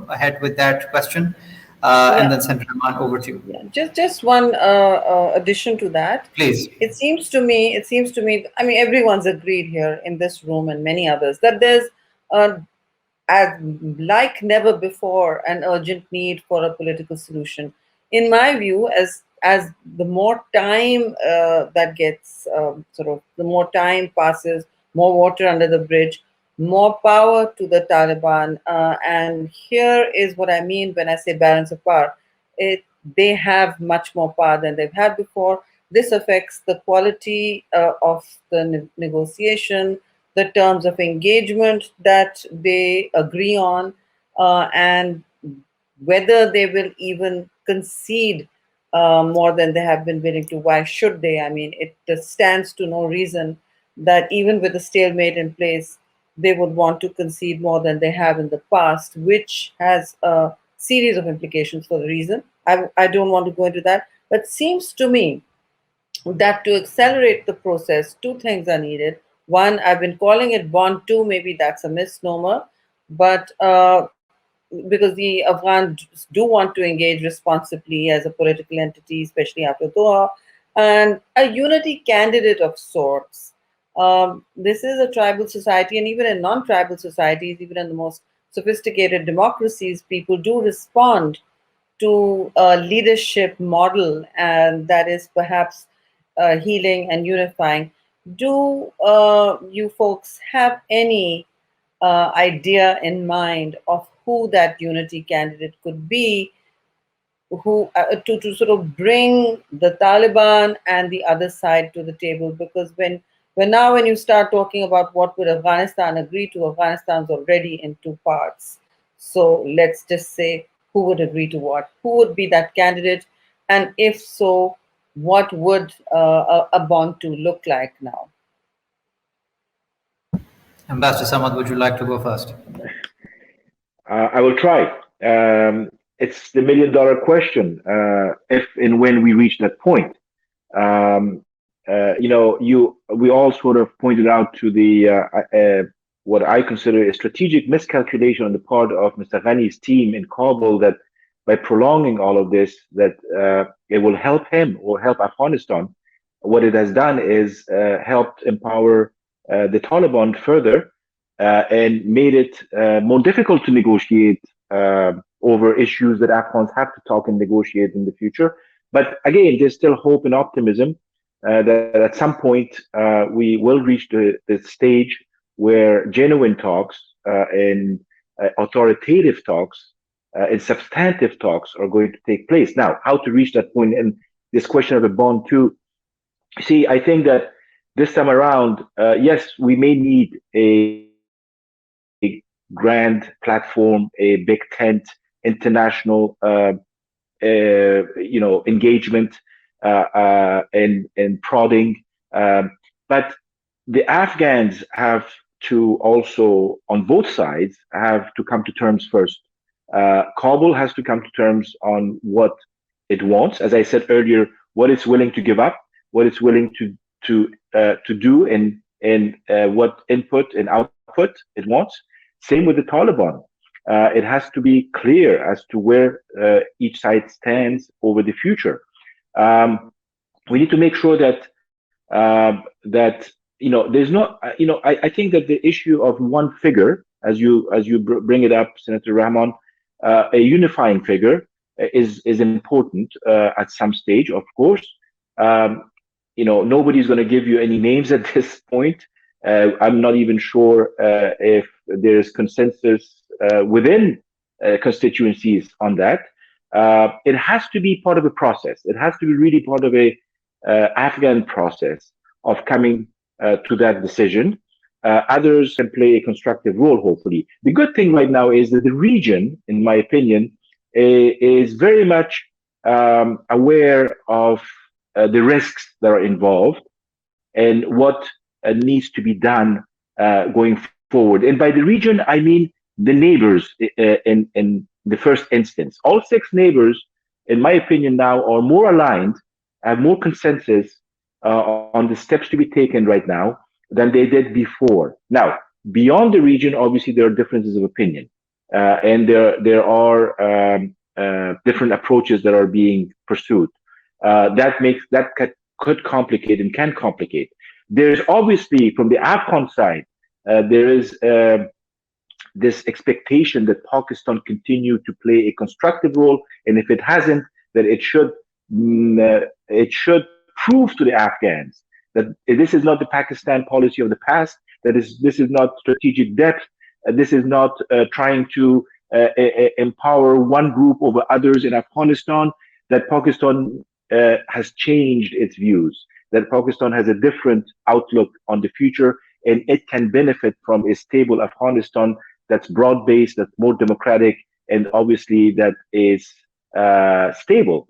ahead with that question. And then Senator Rahman, over to you. Yeah. Just one addition to that. Please. It seems to me, I mean, everyone's agreed here in this room and many others that there's like never before an urgent need for a political solution. In my view, as the more time that gets the more time passes, more water under the bridge, more power to the Taliban. And here is what I mean when I say balance of power. They have much more power than they've had before. This affects the quality of the negotiation, the terms of engagement that they agree on, and whether they will even concede more than they have been willing to. Why should they? I mean, it just stands to no reason that even with a stalemate in place, they would want to concede more than they have in the past, which has a series of implications for the reason. I don't want to go into that, but seems to me that to accelerate the process, two things are needed. One, I've been calling it Bond 2, maybe that's a misnomer, but because the Afghans do want to engage responsibly as a political entity, especially after Doha, and a unity candidate of sorts. This is a tribal society, and even in non-tribal societies, even in the most sophisticated democracies, people do respond to a leadership model, and that is perhaps healing and unifying. Do you folks have any idea in mind of who that unity candidate could be, who to sort of bring the Taliban and the other side to the table? Because when you start talking about what would Afghanistan agree to, Afghanistan's already in two parts. So let's just say who would agree to what? Who would be that candidate? And if so, what would a Bond 2 look like now? Ambassador Samad, would you like to go first? I will try. It's the $1 million question. If and when we reach that point, we all sort of pointed out to the what I consider a strategic miscalculation on the part of Mr. Ghani's team in Kabul, that by prolonging all of this, that it will help him or help Afghanistan. What it has done is helped empower the Taliban further and made it more difficult to negotiate over issues that Afghans have to talk and negotiate in the future. But again, there's still hope and optimism that at some point we will reach the stage where genuine talks and authoritative talks and substantive talks are going to take place. Now, how to reach that point, and this question of a bond too. See, I think that this time around, yes, we may need a grand platform, a big tent, international, engagement and prodding. But the Afghans have to also, on both sides, have to come to terms first. Kabul has to come to terms on what it wants, as I said earlier, what it's willing to give up, what it's willing to do, and what input and output it wants. Same with the Taliban. It has to be clear as to where each side stands over the future. We need to make sure that there's not I think that the issue of one figure, as you bring it up, Senator Rehman, a unifying figure is important at some stage, of course. Nobody's going to give you any names at this point. I'm not even sure if there's consensus within constituencies on that. It has to be part of a process. It has to be really part of a Afghan process of coming to that decision. Others can play a constructive role, hopefully. The good thing right now is that the region, in my opinion, is very much aware of the risks that are involved and what needs to be done going forward. And by the region, I mean the neighbors in the first instance. All 6 neighbors, in my opinion, now are more aligned, have more consensus on the steps to be taken right now than they did before. Now, beyond the region, obviously, there are differences of opinion. And there are different approaches that are being pursued. That could complicate and can complicate. There's obviously, from the Afghan side, there is this expectation that Pakistan continue to play a constructive role, and if it hasn't, that it should prove to the Afghans that this is not the Pakistan policy of the past. This is not strategic depth. This is not trying to empower one group over others in Afghanistan. That Pakistan has changed its views. That Pakistan has a different outlook on the future, and it can benefit from a stable Afghanistan that's broad-based, that's more democratic, and obviously that is stable.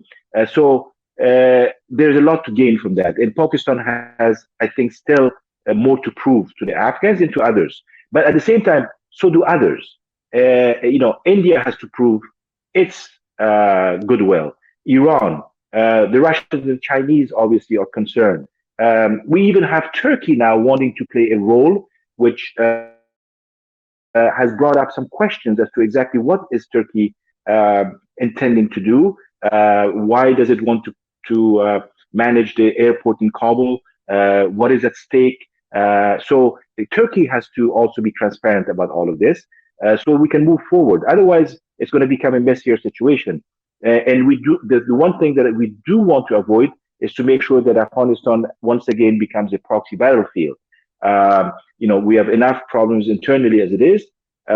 So there's a lot to gain from that. And Pakistan has, I think, still more to prove to the Afghans and to others. But at the same time, so do others. India has to prove its goodwill. Iran, the Russians and the Chinese obviously are concerned. We even have Turkey now wanting to play a role, which has brought up some questions as to exactly what is Turkey intending to do. Why does it want to manage the airport in Kabul? What is at stake? So Turkey has to also be transparent about all of this, so we can move forward. Otherwise, it's going to become a messier situation. And the one thing that we do want to avoid is to make sure that Afghanistan once again becomes a proxy battlefield. We have enough problems internally as it is.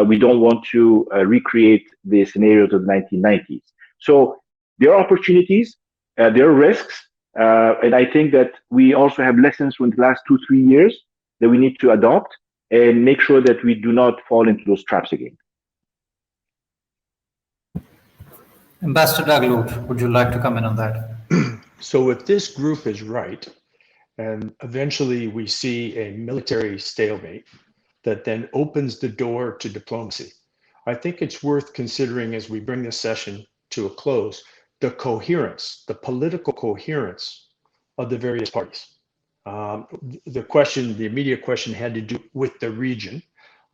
We don't want to recreate the scenarios of the 1990s. So there are opportunities, there are risks, and I think that we also have lessons from the last 2-3 years that we need to adopt and make sure that we do not fall into those traps again. Ambassador Lute, would you like to comment on that? So if this group is right, and eventually we see a military stalemate that then opens the door to diplomacy, I think it's worth considering, as we bring this session to a close, the coherence, the political coherence of the various parties. The immediate question had to do with the region.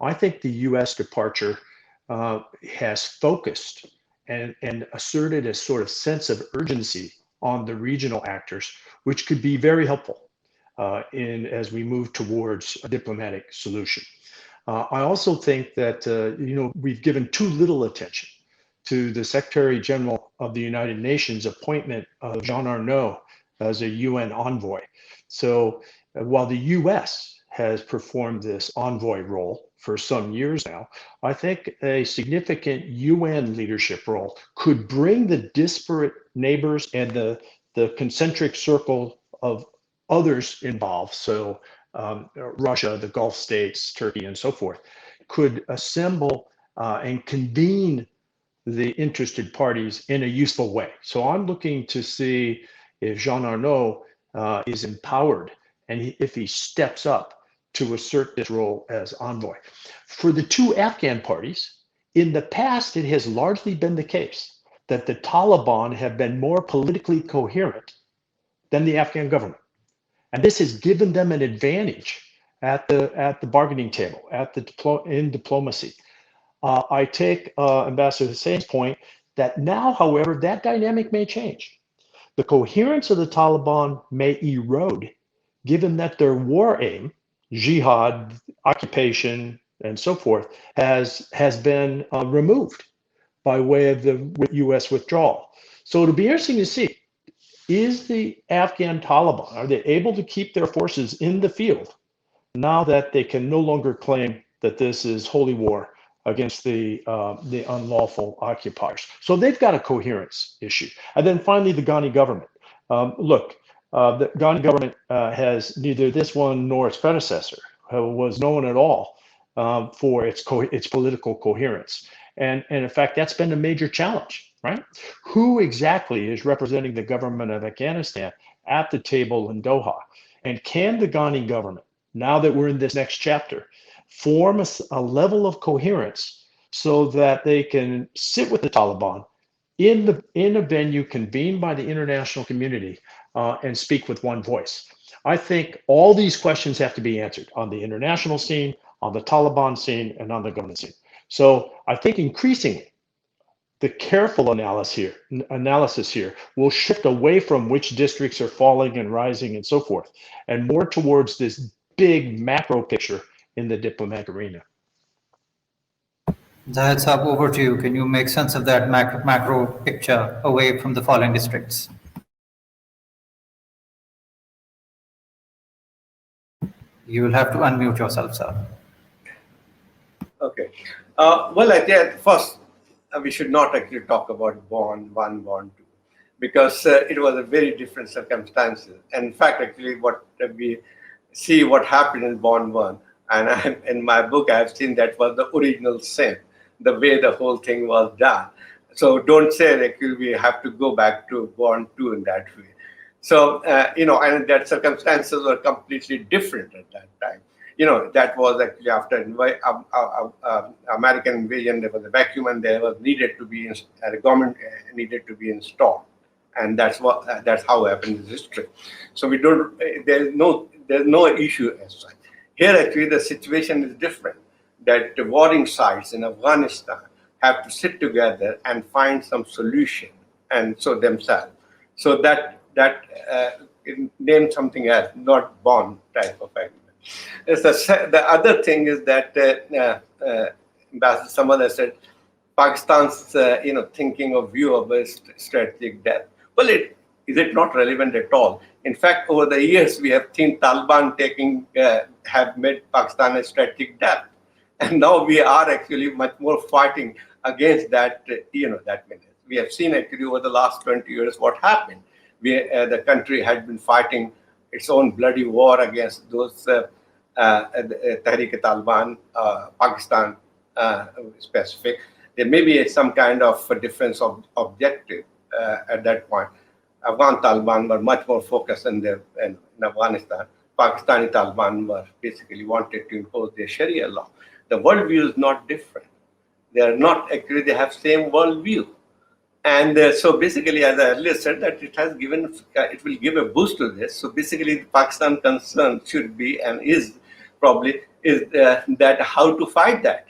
I think the US departure has focused and asserted a sort of sense of urgency on the regional actors, which could be very helpful as we move towards a diplomatic solution. I also think that we've given too little attention to the Secretary General of the United Nations appointment of Jean Arnaud as a UN envoy. So while the US has performed this envoy role for some years now, I think a significant UN leadership role could bring the disparate neighbors and the concentric circle of others involved, so Russia, the Gulf states, Turkey, and so forth, could assemble and convene the interested parties in a useful way. So I'm looking to see if Jean Arnaud is empowered and if he steps up to assert this role as envoy. For the two Afghan parties, in the past, it has largely been the case that the Taliban have been more politically coherent than the Afghan government. And this has given them an advantage at the bargaining table, in diplomacy. I take Ambassador Hussein's point that now, however, that dynamic may change. The coherence of the Taliban may erode, given that their war aim, jihad, occupation, and so forth, has been removed by way of the U.S. withdrawal. So it'll be interesting to see, is the Afghan Taliban, are they able to keep their forces in the field now that they can no longer claim that this is holy war against the unlawful occupiers? So they've got a coherence issue. And then finally, the Ghani government. The Ghani government has neither this one nor its predecessor was known at all for its political coherence. And in fact, that's been a major challenge, right? Who exactly is representing the government of Afghanistan at the table in Doha? And can the Ghani government, now that we're in this next chapter, form a level of coherence so that they can sit with the Taliban in a venue convened by the international community and speak with one voice? I think all these questions have to be answered on the international scene, on the Taliban scene, and on the government scene. So I think increasingly, the careful analysis here will shift away from which districts are falling and rising and so forth, and more towards this big macro picture in the diplomatic arena. Zahid Saab, over to you. Can you make sense of that macro picture away from the falling districts? You will have to unmute yourself, sir. Okay. Well, I think first we should not actually talk about Bond 1, Bond 2, because it was a very different circumstances. And in fact, actually, what we see what happened in Bond 1, and in my book, I have seen that was the original sin, the way the whole thing was done. So don't say that we have to go back to Bond 2 in that way. So, and that circumstances were completely different at that time. That was actually after American invasion, there was a vacuum and there was the government needed to be installed. And that's how it happened in history. So there's no issue as such. Here, actually, the situation is different, that the warring sides in Afghanistan have to sit together and find some solution, and so themselves. So that name something else, not Bond type of agreement. The other thing is that Ambassador Samad has said Pakistan's thinking of view of a strategic depth. Well, is it not relevant at all? In fact, over the years, we have seen Taliban have made Pakistan a strategic depth, and now we are actually much more fighting against that. That menace. We have seen actually over the last 20 years what happened. The country had been fighting its own bloody war against those Tehrik-e-Taliban, Pakistan specific. There may be some kind of a difference of objective at that point. Afghan Taliban were much more focused in Afghanistan. Pakistani Taliban were basically wanted to impose their Sharia law. The worldview is not different. They are not actually, they have same worldview. And so basically, as I earlier said, that it will give a boost to this. So basically, the Pakistan concern should be and is probably that how to fight that,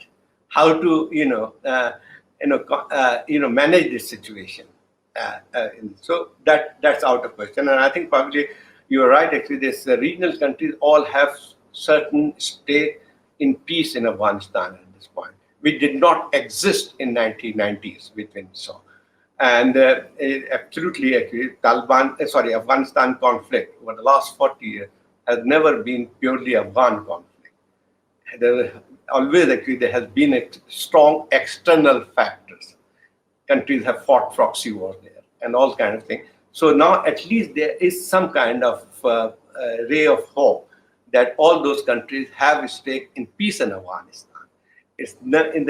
how to manage this situation. So that's out of question. And I think probably you're right. Actually, these regional countries all have certain stake in peace in Afghanistan at this point, which did not exist in 1990s, which we saw. And absolutely, actually, Afghanistan conflict over the last 40 years has never been purely Afghan conflict. Always, actually, there has been a strong external factors. Countries have fought proxy wars there and all kind of things. So now at least there is some kind of ray of hope that all those countries have a stake in peace in Afghanistan. It's not in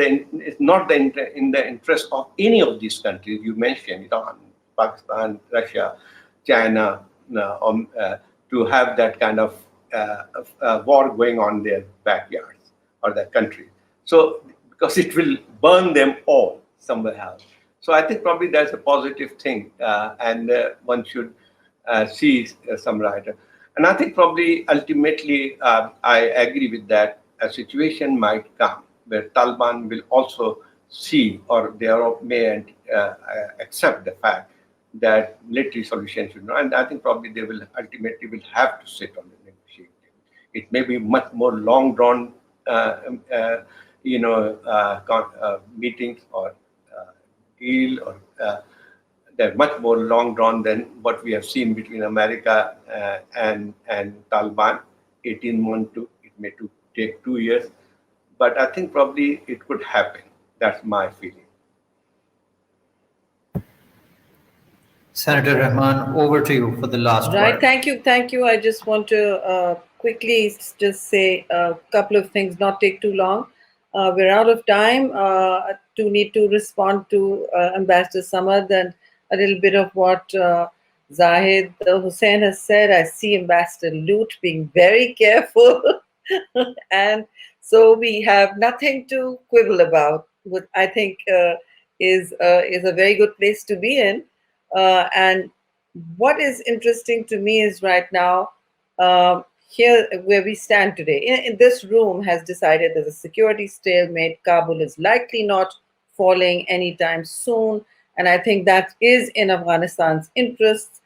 the interest of any of these countries you mentioned, Iran, Pakistan, Russia, China, to have that kind of war going on in their backyards or their country. So because it will burn them all somewhere else. So I think probably that's a positive thing, and one should see some writer. And I think probably ultimately I agree with that. A situation might come where Taliban will also see, or they may accept the fact that military solution should not. And I think probably they will ultimately have to sit on the negotiating table. It may be much more long drawn, meetings or deal, or they're much more long drawn than what we have seen between America and Taliban. 18 months to it may take 2 years. But I think probably it could happen. That's my feeling. Senator Rehman, over to you for the last Right. word. Thank you. I just want to quickly just say a couple of things, not take too long. We're out of time to need to respond to Ambassador Samad and a little bit of what Zahid Hussain has said. I see Ambassador Lute being very careful. And so we have nothing to quibble about, which I think is a very good place to be in. And what is interesting to me is right now, here where we stand today, in this room has decided there's a security stalemate. Kabul is likely not falling anytime soon. And I think that is in Afghanistan's interests.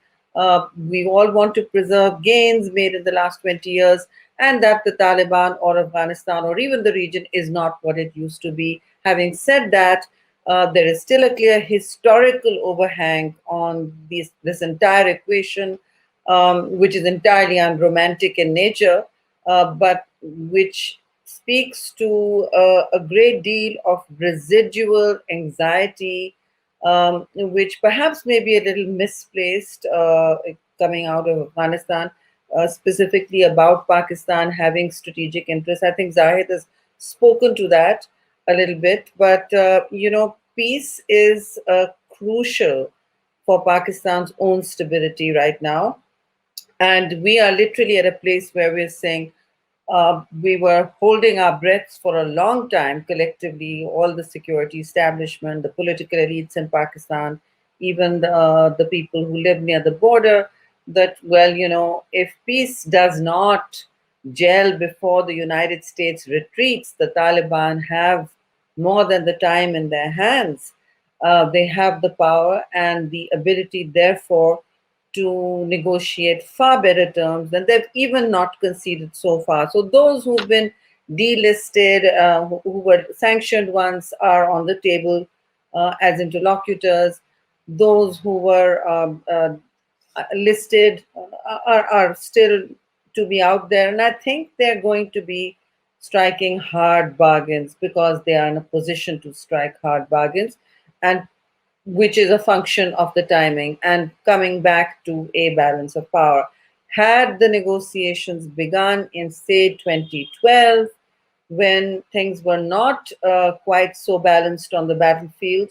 We all want to preserve gains made in the last 20 years, and that the Taliban or Afghanistan or even the region is not what it used to be. Having said that, there is still a clear historical overhang on this entire equation, which is entirely unromantic in nature, but which speaks to a great deal of residual anxiety, which perhaps may be a little misplaced coming out of Afghanistan, specifically about Pakistan having strategic interests. I think Zahid has spoken to that a little bit, but peace is crucial for Pakistan's own stability right now. And we are literally at a place where we're saying we were holding our breaths for a long time collectively, all the security establishment, the political elites in Pakistan, even the people who live near the border, that, well, if peace does not gel before the United States retreats, the Taliban have more than the time in their hands. They have the power and the ability, therefore, to negotiate far better terms than they've even not conceded so far. So those who've been delisted, who were sanctioned ones, are on the table as interlocutors. Those who were listed are still to be out there. And I think they're going to be striking hard bargains because they are in a position to strike hard bargains, and which is a function of the timing and coming back to a balance of power. Had the negotiations begun in, say, 2012, when things were not quite so balanced on the battlefield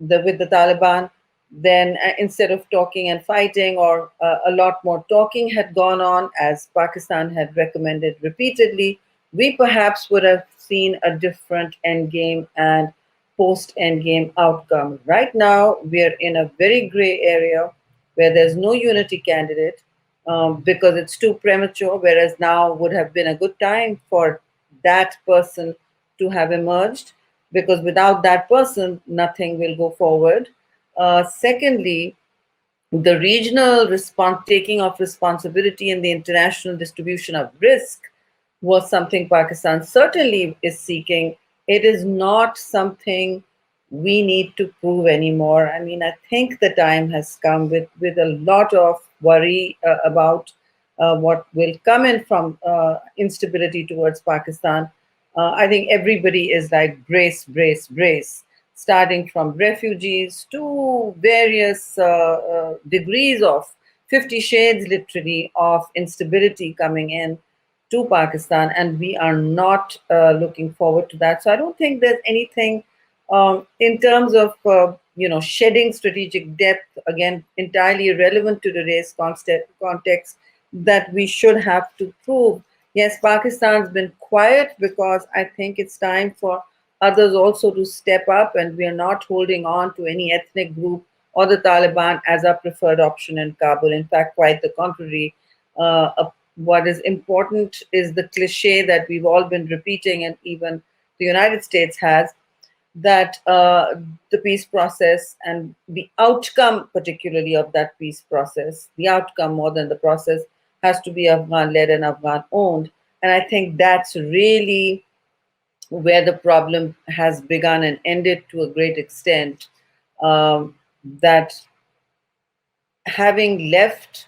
with the Taliban, then instead of talking and fighting, or a lot more talking had gone on, as Pakistan had recommended repeatedly, we perhaps would have seen a different endgame and post-endgame outcome. Right now, we are in a very gray area where there's no unity candidate because it's too premature, whereas now would have been a good time for that person to have emerged. because without that person, nothing will go forward. Secondly, the regional taking of responsibility in the international distribution of risk was something Pakistan certainly is seeking. It is not something we need to prove anymore. I mean, I think the time has come with a lot of worry about what will come in from instability towards Pakistan. I think everybody is like brace, brace, brace, starting from refugees to various degrees of 50 shades literally of instability coming in to Pakistan, and we are not looking forward to that. So I don't think there's anything in terms of shedding strategic depth, again entirely irrelevant to today's context, that we should have to prove. Yes, Pakistan's been quiet because I think it's time for others also to step up, and we are not holding on to any ethnic group or the Taliban as our preferred option in Kabul. In fact, quite the contrary. What is important is the cliche that we've all been repeating, and even the United States has, that the peace process and the outcome, particularly of that peace process, the outcome more than the process, has to be Afghan-led and Afghan-owned. And I think that's really where the problem has begun and ended to a great extent. That having left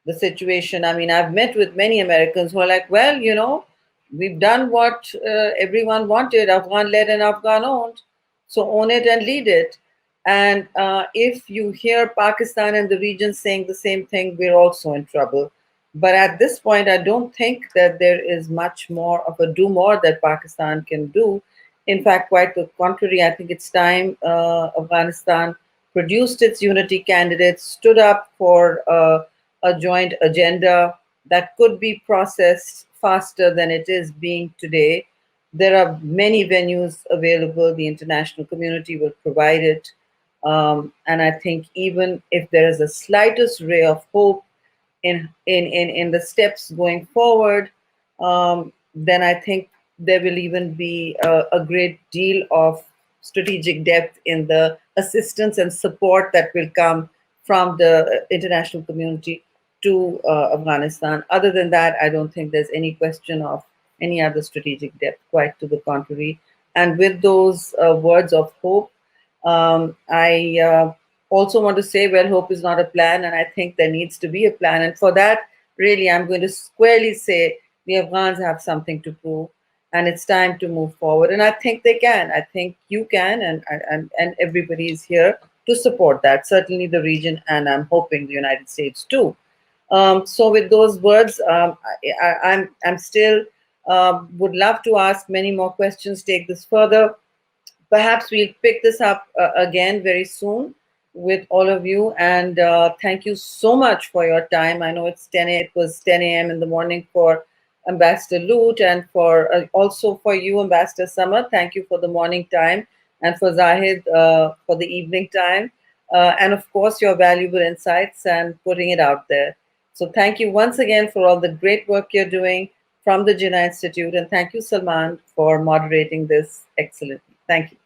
the situation, I mean, I've met with many Americans who are like, well, we've done what everyone wanted, Afghan-led and Afghan-owned, so own it and lead it. And if you hear Pakistan and the region saying the same thing, we're also in trouble. But at this point, I don't think that there is much more of a do more that Pakistan can do. In fact, quite the contrary, I think it's time Afghanistan produced its unity candidates, stood up for a joint agenda that could be processed faster than it is being today. There are many venues available. The international community will provide it. And I think even if there is the slightest ray of hope in the steps going forward, then I think there will even be a great deal of strategic depth in the assistance and support that will come from the international community to Afghanistan. Other than that, I don't think there's any question of any other strategic depth, quite to the contrary. And with those words of hope, I also want to say, well, hope is not a plan, and I think there needs to be a plan. And for that, really, I'm going to squarely say the Afghans have something to prove, and it's time to move forward. And I think they can. I think you can, and everybody is here to support that. Certainly the region, and I'm hoping the United States too. So with those words, I'm still would love to ask many more questions, take this further. Perhaps we'll pick this up again very soon with all of you. And thank you so much for your time. I know it was 10 a.m. in the morning for Ambassador Lute, and for also for you, Ambassador Samad. Thank you for the morning time, and for Zahid for the evening time. And of course, your valuable insights and putting it out there. So thank you once again for all the great work you're doing from the Jinnah Institute. And thank you, Salman, for moderating this excellently. Thank you.